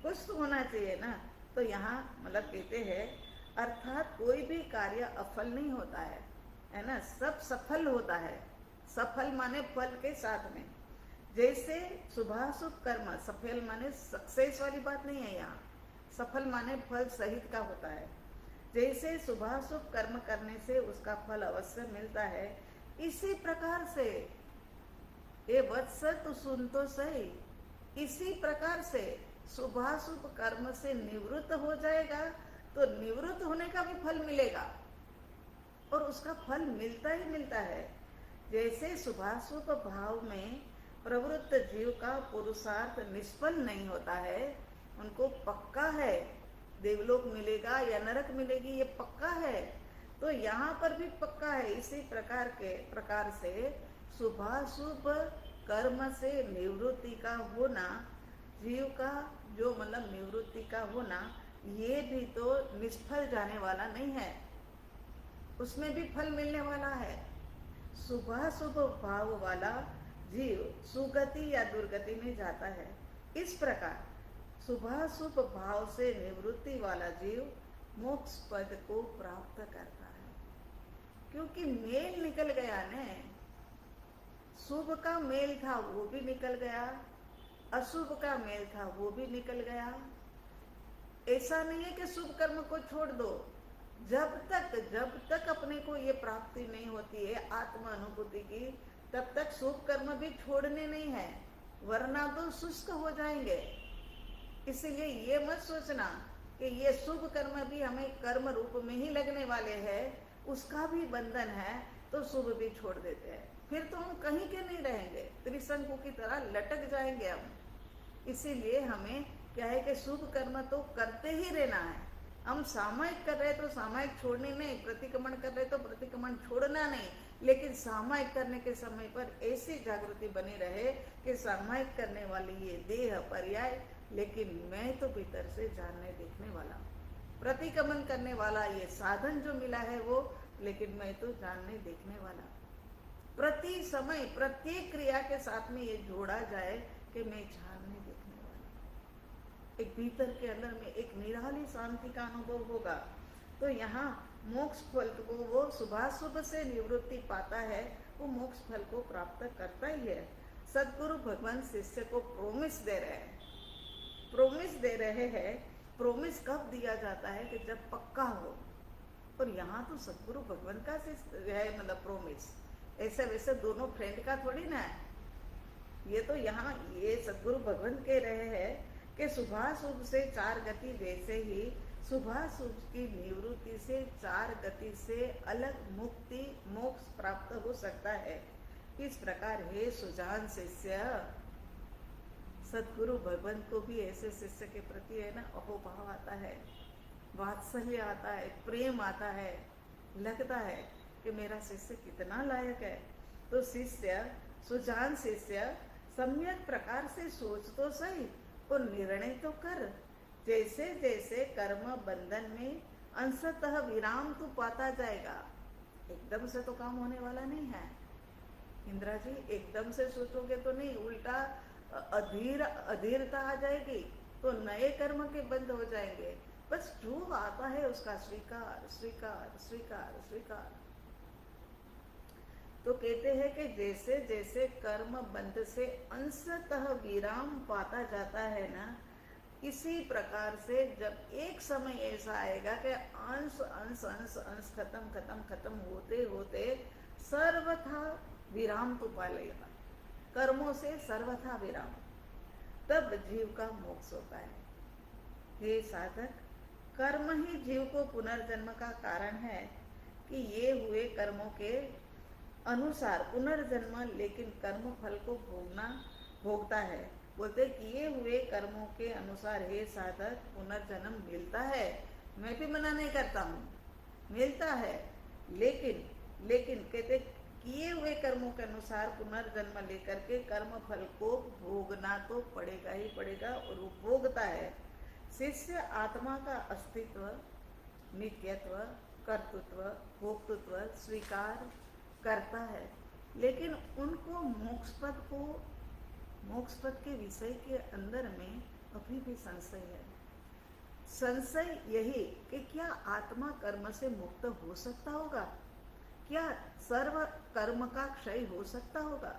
कुछ तो होना चाहिए ना। तो यहाँ मतलब कहते हैं, अर्थात कोई भी कार्य अफल नहीं होता है ना, सब सफल होता है। सफल माने फल के साथ में, जैसे शुभाशुभ कर्म, सफल माने सक्सेस वाली बात नहीं है यहाँ, सफल माने फल सहित का होता है। जैसे शुभाशुभ कर्म करने से उसका फल अवश्य मिलता है, इसी प्रकार से ये वत्स तो सुन तो सही, इसी प्रकार से शुभाशुभ कर्म से निवृत्त हो जाएगा तो निवृत्त होने का भी फल मिलेगा, और उसका फल मिलता ही मिलता है। जैसे शुभाशुभ भाव में प्रवृत्त जीव का पुरुषार्थ निष्फल नहीं होता है, उनको पक्का है देवलोक मिलेगा या नरक मिलेगी, ये पक्का है, तो यहाँ पर भी पक्का है। इसी प्रकार से शुभाशुभ कर्म से निवृत्ति का होना, जीव का जो मतलब निवृत्ति का होना, ये भी तो निष्फल जाने वाला नहीं है, उसमें भी फल मिलने वाला है। शुभाशुभ भाव वाला जीव सुगति या दुर्गति में जाता है, इस प्रकार शुभाशुभ भाव से निवृत्ति वाला जीव मोक्ष पद को प्राप्त करता है, क्योंकि मेल निकल गया ने, शुभ का मेल था वो भी निकल गया, अशुभ का मेल था वो भी निकल गया। ऐसा नहीं है कि शुभ कर्म को छोड़ दो, जब तक अपने को ये प्राप्ति नहीं होती है आत्मा अनुभूति की, तब तक शुभ कर्म भी छोड़ने नहीं है, वरना तो शुष्क हो जाएंगे। इसीलिए ये मत सोचना कि ये शुभ कर्म भी हमें कर्म रूप में ही लगने वाले हैं, उसका भी बंधन है तो शुभ भी छोड़ देते हैं, फिर तो हम कहीं के नहीं रहेंगे, त्रिशंकु की तरह लटक जाएंगे हम। इसीलिए हमें क्या है कि शुभ कर्म तो करते ही रहना है। हम सामायिक कर रहे तो सामायिक छोड़ने नहीं, प्रतिक्रमण कर रहे तो प्रतिक्रमण छोड़ना नहीं, लेकिन सामायिक करने के समय पर ऐसी जागृति बनी रहे कि सामायिक करने वाली ये देह पर्याय, लेकिन मैं तो भीतर से जानने देखने वाला हूँ। प्रतिक्रमण करने वाला ये साधन जो मिला है वो, लेकिन मैं तो जानने देखने वाला। प्रति समय प्रत्येक क्रिया के साथ में ये जोड़ा जाए कि मैं झाड़ नहीं देखने वाली। एक भीतर के अंदर में एक निराली शांति का अनुभव होगा। तो यहाँ मोक्ष फल को वो शुभाशुभ से निवृत्ति पाता है, वो मोक्ष फल को प्राप्त करता ही है। सदगुरु भगवान शिष्य को प्रोमिस दे रहे हैं, प्रोमिस दे रहे हैं। प्रोमिस कब दिया जाता है? कि जब पक्का हो। और यहाँ तो सदगुरु भगवान का है, मतलब प्रोमिस ऐसे वैसे दोनों फ्रेंड का थोड़ी ना है। ये तो यहाँ ये सदगुरु भगवान कह रहे हैं कि शुभाशुभ से चार गति, वैसे ही शुभाशुभ की निवृत्ति से चार गति से अलग मुक्ति मोक्ष प्राप्त हो सकता है। इस प्रकार हे सुजान शिष्य, सदगुरु भगवान को भी ऐसे शिष्य के प्रति है ना अहोभाव आता है, वात्सल्य आता है, प्रेम आता है, लगता है कि मेरा शिष्य कितना लायक है। तो शिष्य, सुजान शिष्य सम्यक प्रकार से सोच तो सही और निर्णय तो कर। जैसे जैसे कर्म बंधन में अंशतः विराम तू पाता जाएगा। एकदम से तो काम होने वाला नहीं है इंदिरा जी, एकदम से सोचोगे तो नहीं, उल्टा अधीरता आ जाएगी, तो नए कर्म के बंद हो जाएंगे। बस जो आता है उसका स्वीकार स्वीकार स्वीकार स्वीकार। तो कहते हैं कि जैसे जैसे कर्म बंध से अंशतः विराम पाता जाता है ना, इसी प्रकार से जब एक समय ऐसा आएगा कि अंश अंश अंश अंश खत्म खत्म खत्म होते होते सर्वथा विराम तो पा लेगा, कर्मों से सर्वथा विराम, तब जीव का मोक्ष होता है। हे साधक, कर्म ही जीव को पुनर्जन्म का कारण है कि ये हुए कर्मों के अनुसार पुनर्जन्म, लेकिन कर्म फल को भोगता है। बोलते किए हुए कर्मों के अनुसार हे साधक पुनर्जन्म मिलता है। मैं भी मना नहीं करता हूँ, मिलता है, लेकिन कहते किए हुए कर्मों के अनुसार पुनर्जन्म लेकर के कर्म फल को भोगना तो पड़ेगा ही पड़ेगा, और वो भोगता है। शिष्य आत्मा का अस्तित्व, नित्यत्व, कर्तृत्व, भोक्तृत्व स्वीकार करता है, लेकिन उनको मोक्ष पद के विषय के अंदर में अभी भी संशय है। संशय यही कि क्या आत्मा कर्म से मुक्त हो सकता होगा? क्या सर्व कर्म का क्षय हो सकता होगा?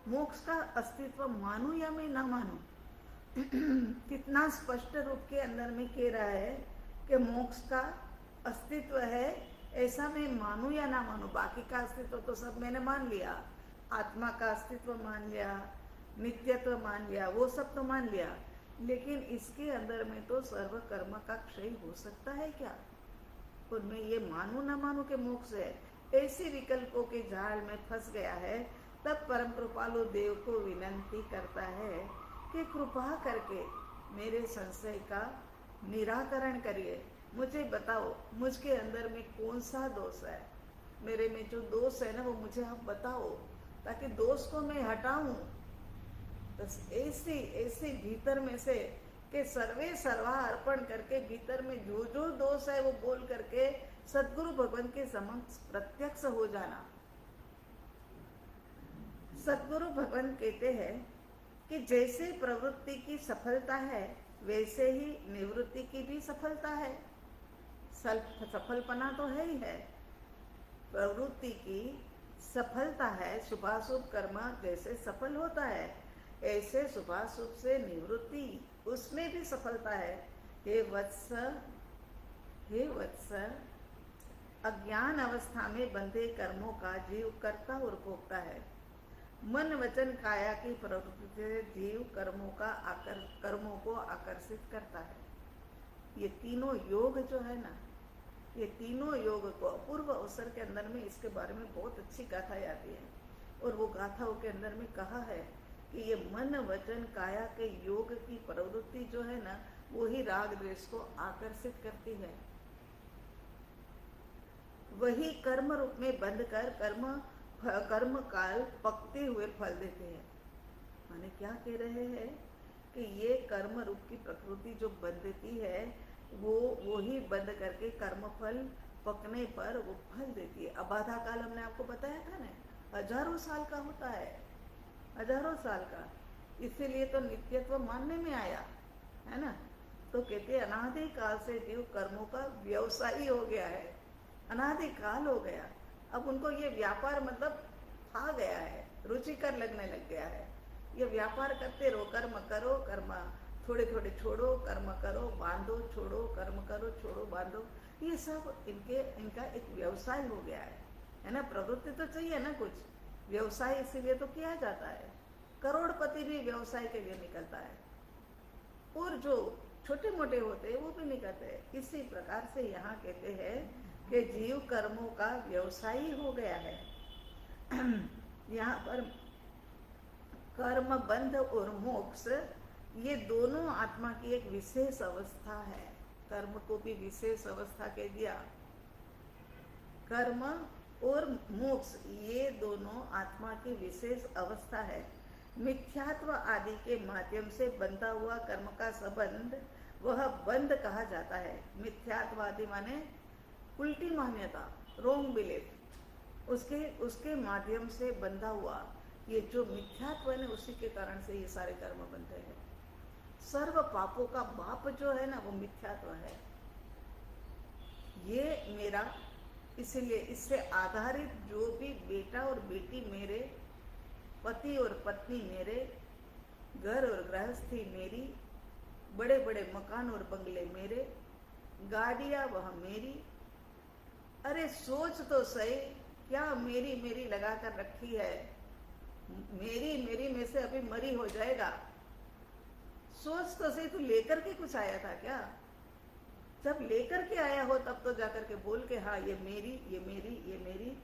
मोक्ष का अस्तित्व मानूं या मैं ना मानूं? कितना स्पष्ट रूप के अंदर में कह रहा है कि मोक्ष का अस्तित्व है, ऐसा मैं मानूं या ना मानूं। बाकी का अस्तित्व तो सब मैंने मान लिया, आत्मा का अस्तित्व मान लिया, नित्यत्व मान लिया, वो सब तो मान लिया, लेकिन इसके अंदर में तो सर्व कर्म का क्षय हो सकता है क्या? और मैं ये मानूं ना मानूं कि मोक्ष है, ऐसी विकल्पों के जाल में फंस गया है। तब परम कृपालु देव को विनंती करता है कि कृपा करके मेरे संशय का निराकरण करिए। मुझे बताओ मुझके अंदर में कौन सा दोष है, मेरे में जो दोष है ना वो मुझे आप बताओ, ताकि दोष को मैं हटाऊं। बस ऐसे भीतर में से कि सर्वे सर्वा अर्पण करके भीतर में जो जो दोष है वो बोल करके सदगुरु भगवान के समक्ष प्रत्यक्ष हो जाना। सदगुरु भगवान कहते हैं कि जैसे प्रवृत्ति की सफलता है वैसे ही निवृत्ति की भी सफलता है। सफलपना तो है ही है, प्रवृत्ति की सफलता है। शुभाशुभ कर्म जैसे सफल होता है ऐसे शुभाशुभ से निवृत्ति उसमें भी सफलता है। हे वत्स, हे वत्स, अज्ञान अवस्था में बंधे कर्मों का जीव करता और भोगता है। मन वचन काया की प्रवृत्ति से जीव कर्मों को आकर्षित करता है। ये तीनों योग जो है ना, ये तीनों योग को अपूर्व अवसर के अंदर में इसके बारे में बहुत अच्छी गाथा आती है, और वो गाथाओं के अंदर में कहा है कि ये मन वचन काया के योग की प्रवृत्ति जो है ना, वो ही राग द्वेष को आकर्षित करती है। वही कर्म रूप में बंध कर कर्म काल पकते हुए फल देते हैं। माने क्या कह रहे हैं कि ये कर्म रूप की प्रकृति जो बंधती है वो ही बंद करके कर्म फल पकने पर वो फल देती है। अबाधा काल हमने आपको बताया था ना, हजारों साल का होता है, हजारों साल का। इसीलिए तो नित्यत्व मानने में आया है ना। तो कहते अनादि काल से जीव कर्मों का व्यवसायी हो गया है, अनादि काल हो गया। अब उनको ये व्यापार मतलब आ गया है, रुचिकर लगने लग गया है। ये व्यापार करते रहो, कर्म करो, कर्म थोड़े थोड़े छोड़ो, कर्म करो बांधो, छोड़ो, कर्म करो छोड़ो बांधो, ये सब इनका एक व्यवसाय हो गया है ना। प्रवृत्ति तो चाहिए ना कुछ, व्यवसाय इसीलिए तो किया जाता है। करोड़पति भी व्यवसाय के लिए निकलता है, और जो छोटे मोटे होते हैं वो भी निकलते हैं। इसी प्रकार से यहाँ कहते हैं कि जीव कर्मों का व्यवसायी हो गया है। यहाँ पर कर्म बंध और मोक्ष ये दोनों आत्मा की एक विशेष अवस्था है। कर्म को भी विशेष अवस्था कह दिया। कर्म और मोक्ष ये दोनों आत्मा की विशेष अवस्था है। मिथ्यात्व आदि के माध्यम से बंधा हुआ कर्म का संबंध वह बंध कहा जाता है। मिथ्यात्व आदि माने उल्टी मान्यता, रोंग बिलीफ, उसके माध्यम से बंधा हुआ ये जो मिथ्यात्व है, उसी के कारण से ये सारे कर्म बनते हैं। सर्व पापों का बाप जो है ना, वो मिथ्यात्व है। ये मेरा, इसलिए इससे आधारित जो भी बेटा और बेटी मेरे, पति और पत्नी मेरे, घर और गृहस्थी मेरी, बड़े बड़े मकान और बंगले मेरे, गाड़ियां वह मेरी। अरे सोच तो सही, क्या मेरी मेरी लगा कर रखी है, मेरी मेरी में से अभी मरी हो जाएगा। सोच तो सही, तू लेकर के कुछ आया था क्या? जब लेकर के आया हो तब तो जाकर के बोल के हाँ ये मेरी, ये मेरी, ये मेरी।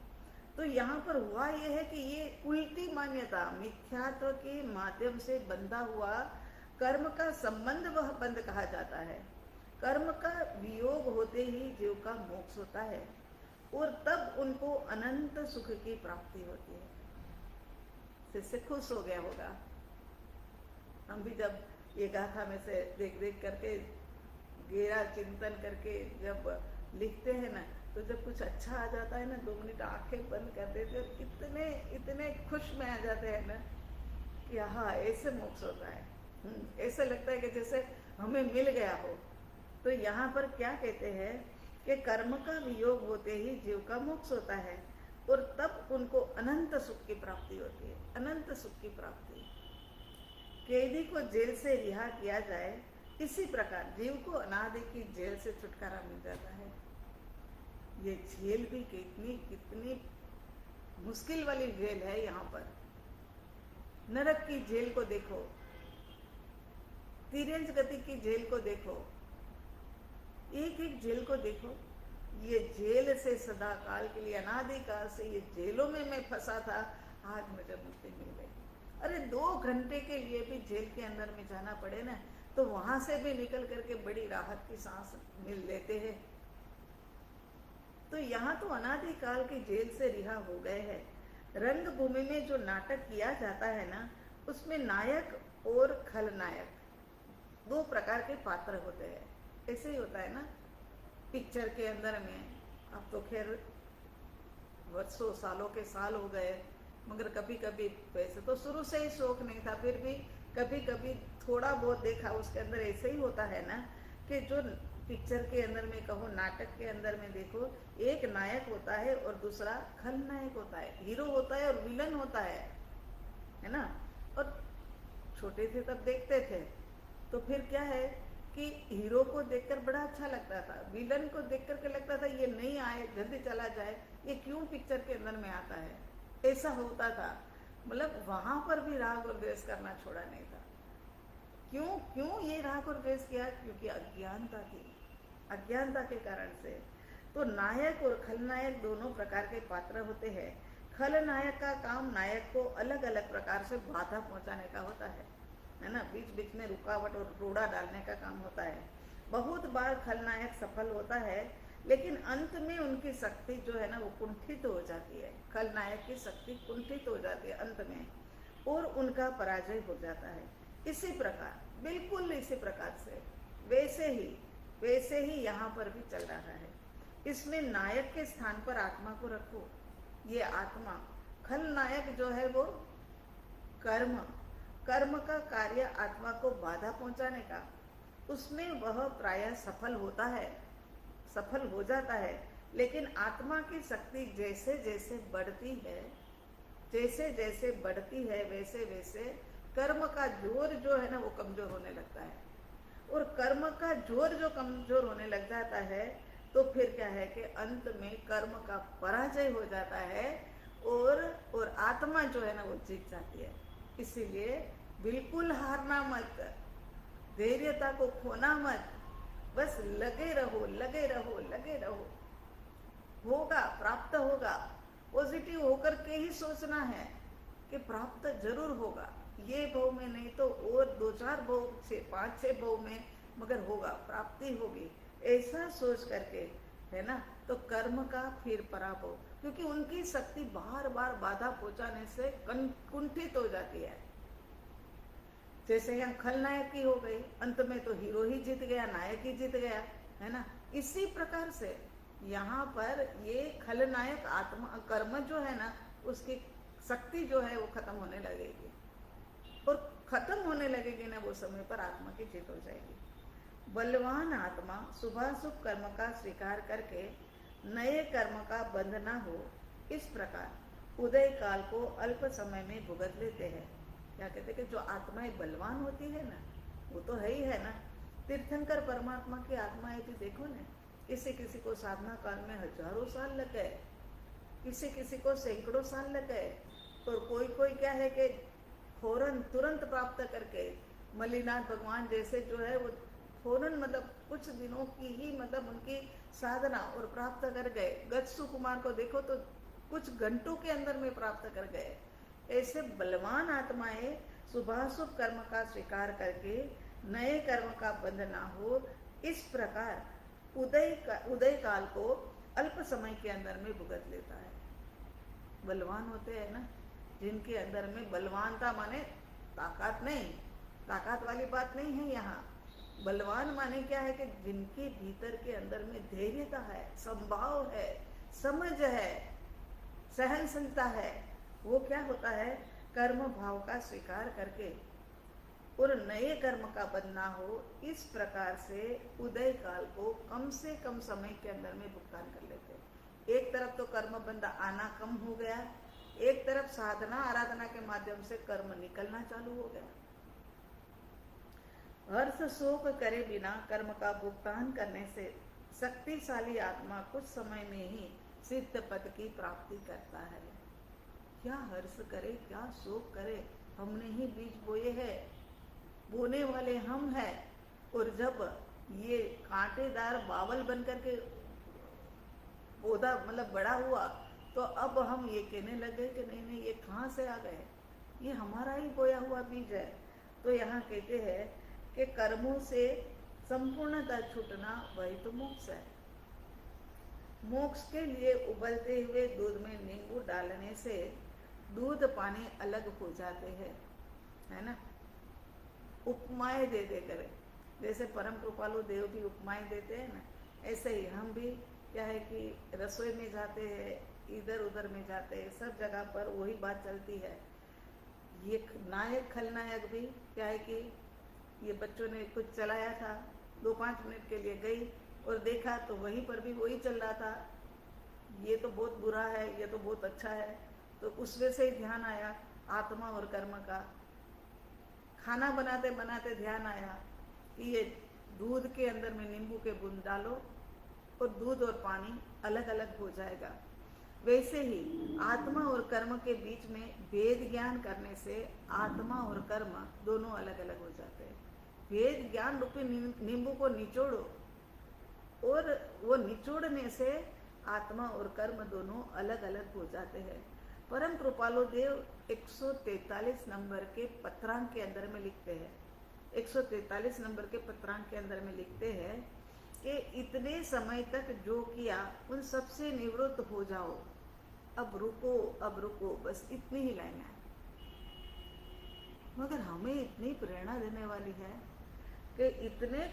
तो यहाँ पर हुआ ये है कि ये उल्टी मान्यता, मिथ्यात्व के माध्यम से बंधा हुआ कर्म का संबंध वह बंध कहा जाता है। कर्म का वियोग होते ही जीव का मोक्ष होता है, और तब उनको अनंत सुख की प्राप्ति होती है। इससे खुश हो गया होगा। हम भी जब ये गाथा में से देख देख करके, गहरा चिंतन करके जब लिखते हैं ना, तो जब कुछ अच्छा आ जाता है ना, 2 मिनट आंखें बंद कर देते हैं, इतने इतने खुश में आ जाते हैं ना कि हाँ ऐसे मोक्ष होता है। ऐसे लगता है कि जैसे हमें मिल गया हो। तो यहाँ पर क्या कहते हैं कि कर्म का वियोग होते ही जीव का मोक्ष होता है, और तब उनको अनंत सुख की प्राप्ति होती है। अनंत सुख की प्राप्ति। कैदी को जेल से रिहा किया जाए, इसी प्रकार जीव को अनादि की जेल से छुटकारा मिल जाता है। ये जेल भी कितनी कितनी मुश्किल वाली जेल है। यहाँ पर नरक की जेल को देखो, तिर्यंच गति की जेल को देखो, एक एक जेल को देखो। ये जेल से सदा काल के लिए, अनादि काल से ये जेलों में मैं फंसा था, आज मुझे मुक्ति मिल गई। अरे 2 घंटे के लिए भी जेल के अंदर में जाना पड़े ना, तो वहां से भी निकल करके बड़ी राहत की सांस मिल लेते हैं। तो यहाँ तो अनादि काल की जेल से रिहा हो गए हैं। रंगभूमि में जो नाटक किया जाता है ना, उसमें नायक और खलनायक 2 प्रकार के पात्र होते हैं। ऐसे ही होता है ना पिक्चर के अंदर में। अब तो खैर वर्षों सालों के साल हो गए, मगर कभी कभी, वैसे तो शुरू से ही शौक नहीं था, फिर भी कभी कभी थोड़ा बहुत देखा। उसके अंदर ऐसे ही होता है ना कि जो पिक्चर के अंदर में कहो, नाटक के अंदर में देखो, एक नायक होता है और दूसरा खलनायक होता है। हीरो होता है और विलन होता है ना। और छोटे थे तब देखते थे, तो फिर क्या है कि हीरो को देखकर बड़ा अच्छा लगता था, विलन को देख करके लगता था ये नहीं आए, जल्दी चला जाए, ये क्यों पिक्चर के अंदर में आता है। ऐसा होता था। मतलब वहां पर भी राग और द्वेष करना छोड़ा नहीं था। क्यों ये राग और द्वेष किया? क्योंकि अज्ञानता थी, अज्ञानता के कारण से। तो नायक और खलनायक दोनों प्रकार के पात्र होते हैं। खलनायक का काम नायक को अलग अलग प्रकार से बाधा पहुंचाने का होता है ना, बीच बीच में रुकावट और रोड़ा डालने का काम होता है। बहुत बार खलनायक सफल होता है, लेकिन अंत में उनकी शक्ति जो है ना वो कुंठित हो जाती है। खलनायक की शक्ति कुंठित हो जाती है अंत में, और उनका पराजय हो जाता है। इसी प्रकार, बिल्कुल इसी प्रकार से, वैसे ही यहाँ पर भी चल रहा है। इसमें नायक के स्थान पर आत्मा को रखो। ये आत्मा खलनायक जो है वो कर्म, कर्म का कार्य आत्मा को बाधा पहुंचाने का, उसमें वह प्रायः सफल होता है, सफल हो जाता है। लेकिन आत्मा की शक्ति जैसे जैसे बढ़ती है, जैसे जैसे बढ़ती है, वैसे वैसे कर्म का जोर जो है ना वो कमजोर होने लगता है। और कर्म का जोर जो कमजोर होने लग जाता है तो फिर क्या है कि अंत में कर्म का पराजय हो जाता है और आत्मा जो है ना वो जीत जाती है। इसीलिए बिल्कुल हारना मत, धैर्यता को खोना मत, बस लगे रहो लगे रहो लगे रहो। होगा, प्राप्त होगा। पॉजिटिव होकर के ही सोचना है कि प्राप्त जरूर होगा, ये भव में नहीं तो और 2-4 भव, 5-6 भव में मगर होगा, प्राप्ति होगी, ऐसा सोच करके, है ना। तो कर्म का फिर पराभव, क्योंकि उनकी शक्ति बार बार बाधा पहुंचाने से कुंठित हो जाती है। जैसे यहाँ खलनायक की हो गई, अंत में तो हीरो ही जीत गया, नायक ही जीत गया, है ना। इसी प्रकार से यहाँ पर ये खलनायक आत्मा कर्म जो है ना उसकी शक्ति जो है वो खत्म होने लगेगी, और खत्म होने लगेगी ना वो समय पर आत्मा की जीत हो जाएगी। बलवान आत्मा शुभाशुभ कर्म का स्वीकार करके नए कर्म का बंध न हो, इस प्रकार उदय काल को अल्प समय में भुगत लेते हैं। क्या कहते हैं कि जो आत्माएं बलवान होती है ना वो तो है ही है ना। तीर्थंकर परमात्मा की आत्माएं थी, देखो ना, किसी किसी को साधना काल में हजारों साल लग गए, किसी किसी को सैकड़ों साल लग गए, और कोई कोई क्या है कि फौरन तुरंत प्राप्त करके, मल्लीनाथ भगवान जैसे जो है वो फौरन मतलब कुछ दिनों की ही मतलब उनकी साधना और प्राप्त कर गए। गच्छु कुमार को देखो तो कुछ घंटों के अंदर में प्राप्त कर गए। ऐसे बलवान आत्माएं शुभाशुभ कर्म का स्वीकार करके नए कर्म का बंध ना हो, इस प्रकार उदय काल को अल्प समय के अंदर में भुगत लेता है। बलवान होते हैं ना, जिनके अंदर में बलवानता माने ताकत नहीं, ताकत वाली बात नहीं है यहाँ। बलवान माने क्या है कि जिनके भीतर के अंदर में धैर्यता है, संभाव है, समझ है, सहनशीलता है, वो क्या होता है, कर्म भाव का स्वीकार करके और नए कर्म का बंध ना हो, इस प्रकार से उदय काल को कम से कम समय के अंदर में भुगतान कर लेते हैं। एक तरफ तो कर्म बंध आना कम हो गया, एक तरफ साधना आराधना के माध्यम से कर्म निकलना चालू हो गया। हर्ष शोक करे बिना कर्म का भुगतान करने से शक्तिशाली आत्मा कुछ समय में ही सिद्ध पद की प्राप्ति करता है। क्या हर्ष करे, क्या शोक करे, हमने ही बीज बोए हैं, बोने वाले हम हैं, और जब ये कांटेदार बावल बन करके पौधा मतलब बड़ा हुआ तो अब हम ये कहने लगे कि नहीं नहीं ये कहाँ से आ गए, ये हमारा ही बोया हुआ बीज है। तो यहाँ कहते हैं कि कर्मों से संपूर्णतः छूटना वही तो मोक्ष है। मोक्ष के लिए उबलते हुए दूध में नींबू डालने से दूध पानी अलग हो जाते हैं, है ना। उपमाएं दे दे कर, जैसे परम कृपालु देव भी उपमाएं देते हैं ना, ऐसे ही हम भी क्या है कि रसोई में जाते हैं, इधर उधर में जाते हैं, सब जगह पर वही बात चलती है। ये नायक खलनायक भी क्या है कि ये बच्चों ने कुछ चलाया था, 2-5 मिनट के लिए गई और देखा तो वहीं पर भी वही चल रहा था, ये तो बहुत बुरा है, ये तो बहुत अच्छा है। तो उसमें से ही ध्यान आया आत्मा और कर्म का। खाना बनाते बनाते ध्यान आया कि ये दूध के अंदर में नींबू के बूंद डालो और दूध और पानी अलग अलग हो जाएगा। वैसे ही आत्मा और कर्म के बीच में भेद ज्ञान करने से आत्मा और कर्म दोनों अलग अलग हो जाते हैं। भेद ज्ञान रूपी नींबू को निचोड़ो, और वो निचोड़ने से आत्मा और कर्म दोनों अलग अलग हो जाते हैं। परम कृपालु देव 143 नंबर के पत्रांक के अंदर में लिखते हैं, 143 नंबर के पत्रांक के अंदर में लिखते हैं कि इतने समय तक जो किया उन सबसे निवृत्त हो जाओ, अब रुको, बस इतनी ही लाइन है। मगर हमें इतनी प्रेरणा देने वाली है कि इतने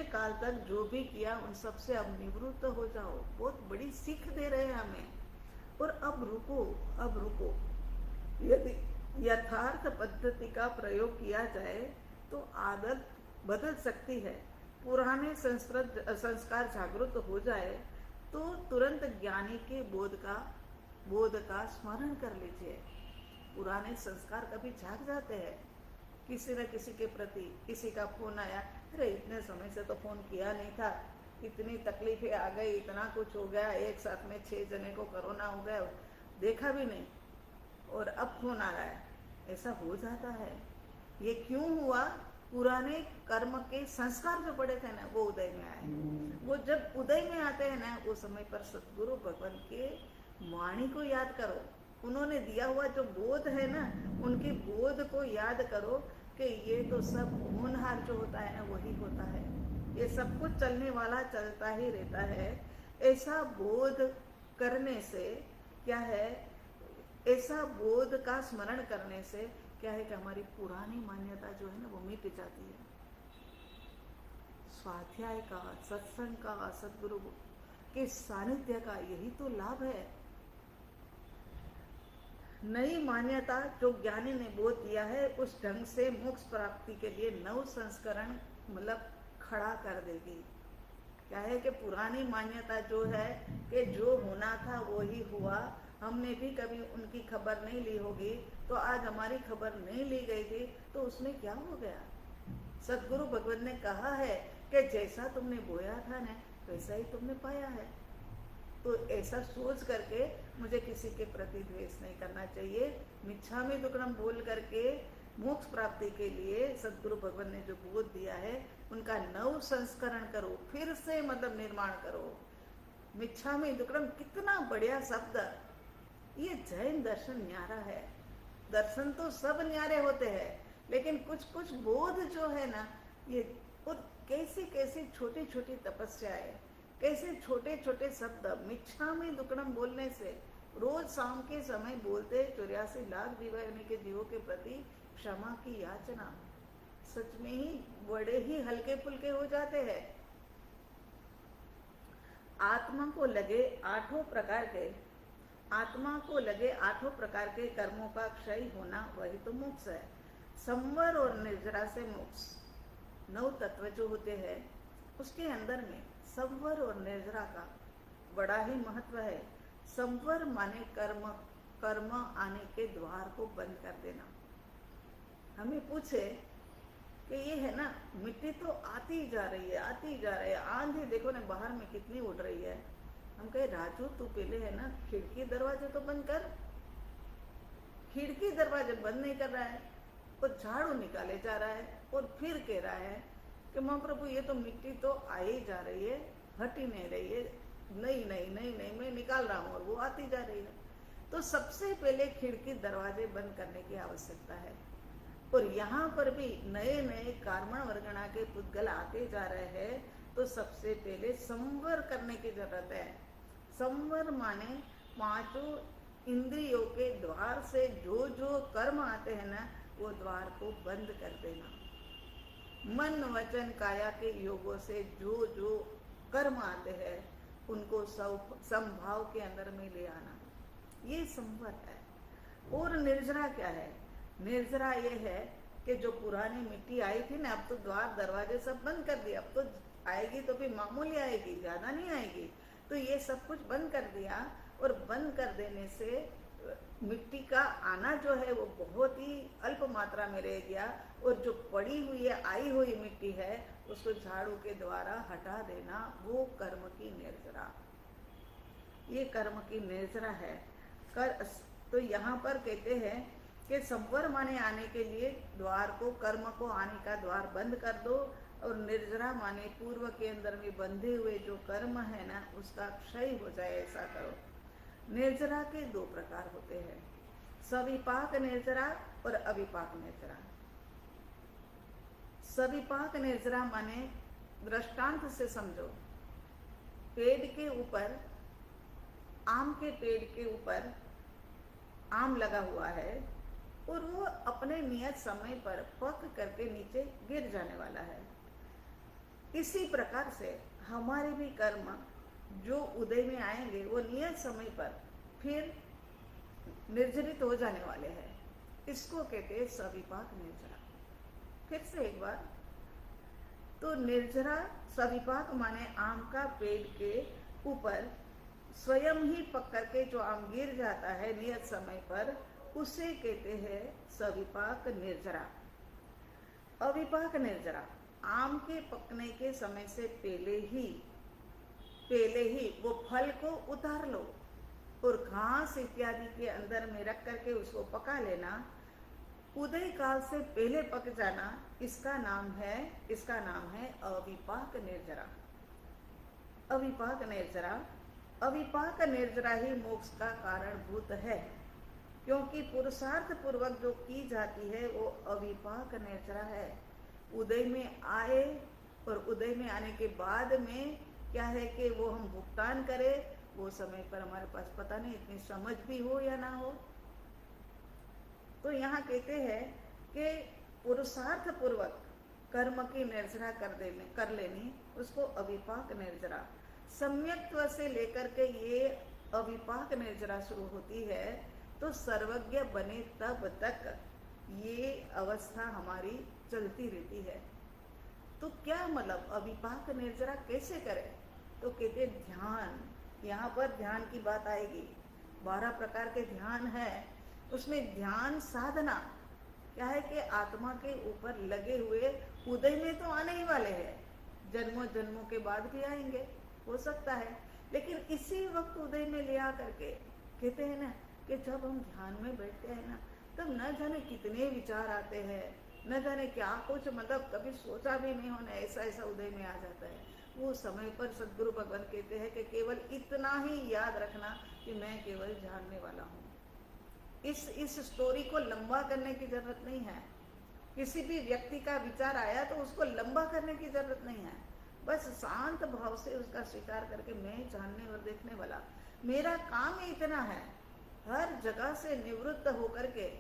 काल तक जो भी किया उन सबसे अब निवृत्त हो जाओ। बहुत बड़ी सीख दे रहे हैं हमें। और अब रुको, अब रुको। यदि यथार्थ पद्धति का प्रयोग किया जाए तो आदत बदल सकती है। पुराने संस्कार जागृत हो जाए तो तुरंत ज्ञानी के बोध का स्मरण कर लीजिए। पुराने संस्कार कभी जाग जाते हैं। किसी न किसी के प्रति किसी का फोन आया, अरे इतने समय से तो फोन किया नहीं था, इतनी तकलीफें आ गई, इतना कुछ हो गया, एक साथ में 6 जने को कोरोना हो गया, देखा भी नहीं और अब फोन आ रहा है। ऐसा हो जाता है। ये क्यों हुआ? पुराने कर्म के संस्कार जो पड़े थे ना, वो उदय में आए। वो जब उदय में आते हैं ना, वो समय पर सद्गुरु भगवान के वाणी को याद करो। उन्होंने दिया हुआ जो बोध है ना, उनके बोध को याद करो कि ये तो सब होनहार जो होता है ना, वही होता है। ये सब कुछ चलने वाला चलता ही रहता है। ऐसा बोध करने से क्या है, ऐसा बोध का स्मरण करने से क्या है कि हमारी पुरानी मान्यता जो है ना, वो मिट जाती है। स्वाध्याय का, सत्संग का, सद्गुरु के सानिध्य का यही तो लाभ है। नई मान्यता जो ज्ञानी ने बोध दिया है, उस ढंग से मोक्ष प्राप्ति के लिए नव संस्करण मतलब खड़ा कर देगी। क्या है कि पुरानी मान्यता जो है कि जो होना था वो ही हुआ, हमने भी कभी उनकी खबर नहीं ली होगी, तो आज हमारी खबर नहीं ली गई थी, तो उसमें क्या हो गया? सद्गुरु भगवान ने कहा है कि जैसा तुमने बोया था ना, वैसा ही तुमने पाया है। तो ऐसा सोच करके मुझे किसी के प्रति द्वेष नहीं करना चाहिए। मिच्छामि दुक्कडम बोल करके मोक्ष प्राप्ति के लिए सद्गुरु भगवान ने जो बोध दिया है, उनका नव संस्करण करो, फिर से मतलब निर्माण करो। मिच्छामि दुक्कडम कितना बढ़िया शब्द। ये जैन दर्शन न्यारा है। दर्शन तो सब न्यारे होते हैं, लेकिन कुछ कुछ बोध जो है ना, ये और कैसी कैसी छोटी छोटी तपस्याएं, कैसे छोटे छोटे शब्द मिच्छामि दुक्कडम बोलने से, रोज शाम के समय बोलते 84 लाख दीवाने के जीवों के प्रति क्षमा की याचना, सच में ही बड़े ही हल्के फुल्के हो जाते हैं। आत्मा को लगे आठों प्रकार के कर्मों का क्षय होना, वही तो मोक्ष है। संवर और निर्जरा से मोक्ष, 9 तत्व जो होते हैं उसके अंदर में संवर और निर्जरा का बड़ा ही महत्व है। संवर माने कर्म आने के द्वार को बंद कर देना। हमें पूछे कि ये है ना, मिट्टी तो आती जा रही है, आंधी देखो ना बाहर में कितनी उड़ रही है। हम कहे राजू तू पहले है ना खिड़की दरवाजे तो बंद कर। खिड़की दरवाजे बंद नहीं कर रहा है और झाड़ू निकाले जा रहा है और फिर कह रहा है कि महाप्रभु ये तो मिट्टी तो आ ही जा रही है, हट ही नहीं रही है, नहीं मैं निकाल रहा हूँ और वो आती जा रही है। तो सबसे पहले खिड़की दरवाजे बंद करने की आवश्यकता है। और यहाँ पर भी नए नए कार्मण वर्गणा के पुद्गल आते जा रहे हैं, तो सबसे पहले संवर करने की जरूरत है। संवर माने 5 इंद्रियों के द्वार से जो जो कर्म आते हैं ना, वो द्वार को बंद कर देना। मन वचन काया के योगों से जो जो कर्म आते हैं, उनको समभाव के अंदर में ले आना, ये संवर है। और निर्जरा क्या है? निर्जरा ये है कि जो पुरानी मिट्टी आई थी ना, अब तो द्वार दरवाजे सब बंद कर दिया, अब तो आएगी तो भी मामूली आएगी, ज्यादा नहीं आएगी। तो ये सब कुछ बंद कर दिया, और बंद कर देने से मिट्टी का आना जो है वो बहुत ही अल्प मात्रा में रह गया, और जो पड़ी हुई है, आई हुई मिट्टी है, उसको झाड़ू के द्वारा हटा देना, वो कर्म की निर्जरा, ये कर्म की निर्जरा है। तो यहाँ पर कहते हैं कि संवर माने आने के लिए द्वार को, कर्म को आने का द्वार बंद कर दो, और निर्जरा माने पूर्व के अंदर में बंधे हुए जो कर्म है ना, उसका क्षय हो जाए, ऐसा करो। निर्जरा के 2 प्रकार होते हैं, सविपाक निर्जरा और अविपाक निर्जरा। सविपाक निर्जरा माने दृष्टांत से समझो, पेड़ के ऊपर, आम के पेड़ के ऊपर आम लगा हुआ है, और वो अपने नियत समय पर पक करके नीचे गिर जाने वाला है। इसी प्रकार से हमारे भी कर्म जो उदय में आएंगे, वो नियत समय पर फिर निर्जरित हो जाने वाले हैं। इसको कहते हैं सविपाक निर्जरा। फिर से एक बार, तो निर्जरा सविपाक माने आम का पेड़ के ऊपर स्वयं ही पकड़ के जो आम गिर जाता है नियत समय पर, उसे कहते हैं सविपाक निर्जरा। अविपाक निर्जरा, आम के पकने के समय से पहले ही वो फल को उतार लो और घास इत्यादि के अंदर में रख करके उसको पका लेना। उदय काल से पहले पक जाना, इसका नाम है अविपाक निर्जरा। अविपाक निर्जरा, अविपाक निर्जरा ही मोक्ष का कारणभूत है, क्योंकि पुरुषार्थ पूर्वक जो की जाती है वो अविपाक निर्जरा है। उदय में आए और उदय में आने के बाद में क्या है कि वो हम भुगतान करें, वो समय पर हमारे पास पता नहीं इतनी समझ भी हो या ना हो। तो यहाँ कहते हैं कि पुरुषार्थ पूर्वक कर्म की निर्जरा कर लेनी, उसको अविपाक निर्जरा। सम्यक्त्व से लेकर के ये अविपाक निर्जरा शुरू होती है, तो सर्वज्ञ बने तब तक ये अवस्था हमारी चलती रहती है। तो क्या मतलब अविपाक निर्जरा कैसे करें? तो कहते ध्यान, यहाँ पर ध्यान की बात आएगी। 12 प्रकार के ध्यान है, उसमें ध्यान साधना क्या है कि आत्मा के ऊपर लगे हुए उदय में तो आने ही वाले हैं, जन्मों जन्मों के बाद भी आएंगे, हो सकता है, लेकिन इसी वक्त उदय में ले आकर के कहते हैं ना कि जब हम ध्यान में बैठते हैं ना, तब न जाने कितने विचार आते हैं, न जाने क्या कुछ, मतलब कभी सोचा भी नहीं होना ऐसा उदय में आ जाता है। वो समय पर सद्गुरु भगवान कहते हैं कि केवल इतना ही याद रखना कि मैं केवल जानने वाला हूँ। इस स्टोरी को लंबा करने की जरूरत नहीं है। किसी भी व्यक्ति का विचार आया तो उसको लंबा करने की जरूरत नहीं है, बस शांत भाव से उसका स्वीकार करके मैं जानने और देखने वाला, मेरा काम ही इतना है। हर जगह से निवृत्त होकर के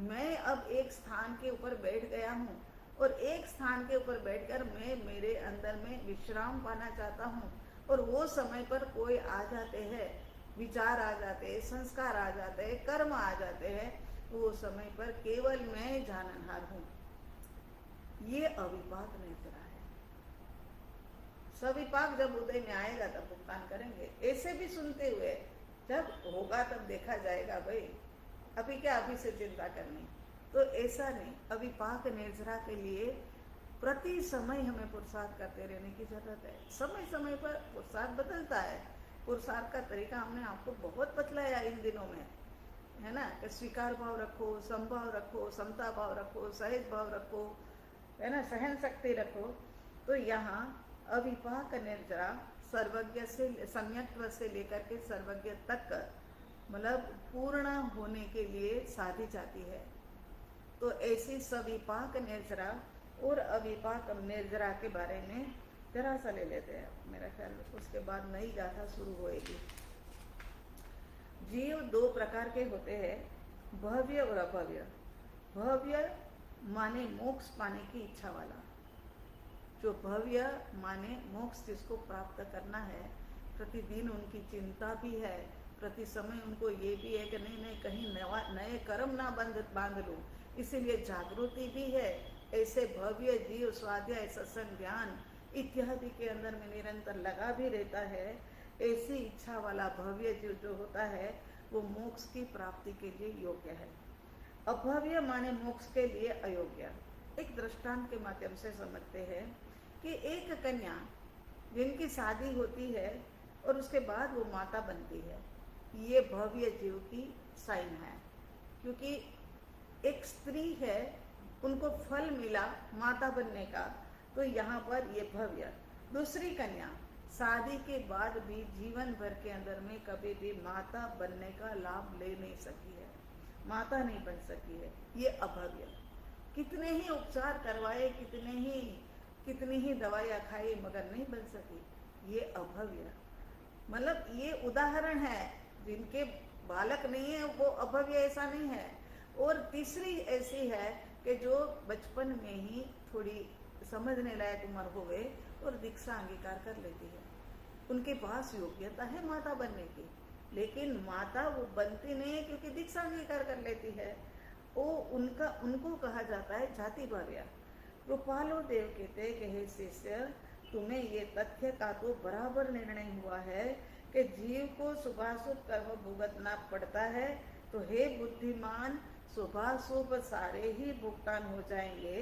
मैं अब एक स्थान के ऊपर बैठ गया हूँ, और एक स्थान के ऊपर बैठकर मैं मेरे अंदर में विश्राम पाना चाहता हूँ। और वो समय पर कोई आ जाते हैं, विचार आ जाते हैं, संस्कार आ जाते हैं, कर्म आ जाते हैं, वो समय पर केवल मैं जाननहार हूँ। ये अविपाक निर्जरा है। सविपाक जब उदय में आएगा तब भुगतान करेंगे, ऐसे भी सुनते हुए जब होगा तब देखा जाएगा, भाई अभी क्या, अभी से चिंता करनी, तो ऐसा नहीं। अविपाक निर्जरा के लिए प्रति समय हमें पुरुषार्थ करते रहने की जरूरत है। समय समय पर पुरुषार्थ बदलता है, पुरुषार्थ का तरीका हमने आपको बहुत बतलाया इन दिनों में, है ना, कि स्वीकार भाव रखो, समभाव रखो, समता भाव रखो, सहज भाव रखो, है ना, सहन शक्ति रखो। तो यहाँ अविपाक निर्जरा सर्वज्ञ से, सम्यक्त्व से लेकर के सर्वज्ञ तक, मतलब पूर्ण होने के लिए साधी जाती है। तो ऐसी सविपाक निर्जरा और अविपाक निर्जरा के बारे में जरा सा ले लेते हैं। मेरा ख्याल उसके बाद नई गाथा शुरू होएगी। जीव 2 प्रकार के होते हैं, भव्य और अभव्य। भव्य माने मोक्ष पाने की इच्छा वाला, जो भव्य माने मोक्ष जिसको प्राप्त करना है, प्रतिदिन उनकी चिंता भी है, प्रति समय उनको ये भी है कि नहीं कहीं नए कर्म ना बांध लूं, इसीलिए जागृति भी है। ऐसे भव्य जीव स्वाध्याय, सत्संग, ध्यान इत्यादि के अंदर में निरंतर लगा भी रहता है। ऐसी इच्छा वाला भव्य जीव जो होता है वो मोक्ष की प्राप्ति के लिए योग्य है। अभव्य माने मोक्ष के लिए अयोग्य। एक दृष्टांत के माध्यम से समझते हैं कि एक कन्या जिनकी शादी होती है और उसके बाद वो माता बनती है, ये भव्य जीव की साइन है, क्योंकि एक स्त्री है, उनको फल मिला माता बनने का, तो यहाँ पर ये भव्य। दूसरी कन्या शादी के बाद भी जीवन भर के अंदर में कभी भी माता बनने का लाभ ले नहीं सकी है, माता नहीं बन सकी है, ये अभव्य। कितने ही उपचार करवाए, कितनी ही दवाइयाँ खाई, मगर नहीं बन सकी, ये अभव्य। मतलब ये उदाहरण है, जिनके बालक नहीं है वो अभव्य ऐसा नहीं है। और तीसरी ऐसी है कि जो बचपन में ही थोड़ी समझने लायक उम्र हो गए और दीक्षा अंगीकार कर लेती है, उनके पास योग्यता है माता बनने की, लेकिन माता वो बनती नहीं है क्योंकि दीक्षा अंगीकार कर लेती है, वो उनको कहा जाता है जाति भाव्या। कृपालु देव कहते कि हे शिष्य, तुम्हें ये तथ्य का तो बराबर निर्णय हुआ है कि जीव को शुभाशुभ कर्म भुगतना पड़ता है, तो हे बुद्धिमान, शुभाशुभ सारे ही भुगतान हो जाएंगे,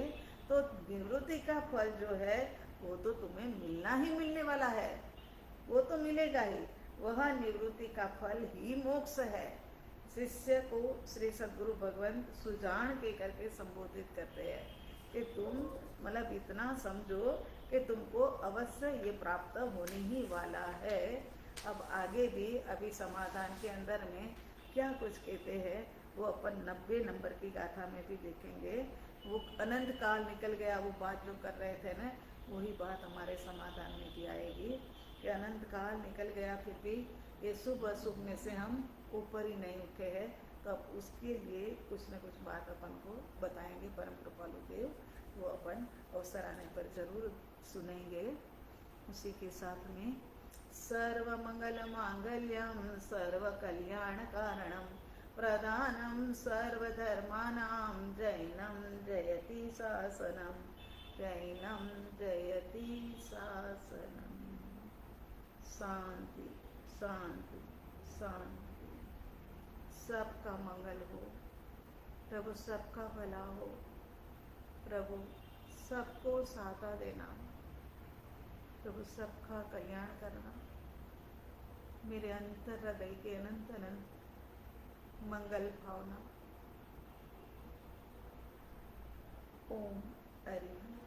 तो निवृत्ति का फल जो है वो तो तुम्हें मिलना ही मिलने वाला है, वो तो मिलेगा ही। वह निवृत्ति का फल ही मोक्ष है। शिष्य को श्री सद्गुरु भगवान सुजान के करके संबोधित करते हैं कि तुम मतलब इतना समझो कि तुमको अवश्य ये प्राप्त होने ही वाला है। अब आगे भी अभी समाधान के अंदर में क्या कुछ कहते हैं वो अपन 90 नंबर की गाथा में भी देखेंगे। वो अनंत काल निकल गया, वो बात जो कर रहे थे ना, वही बात हमारे समाधान में भी आएगी कि अनंत काल निकल गया, फिर भी ये शुभ अशुभ में से हम ऊपर ही नहीं उठे हैं। तो अब उसके लिए कुछ न कुछ बात अपन को बताएंगे परम कृपालु देव, वो अपन अवसर आने पर जरूर सुनेंगे। उसी के साथ में सर्व मंगल मांगल्यम सर्व कल्याण कारणम प्रधानम सर्वधर्मानां जैनम जयति शासनम, जैनम जयति शासनम। शांति शांति शांति। सबका मंगल हो प्रभु, सबका भला हो प्रभु, सबको सहायता देना प्रभु, सबका कल्याण करना। मेरे अंतर हृदय के अनंत अनंत मंगल भावना। ओम हरि।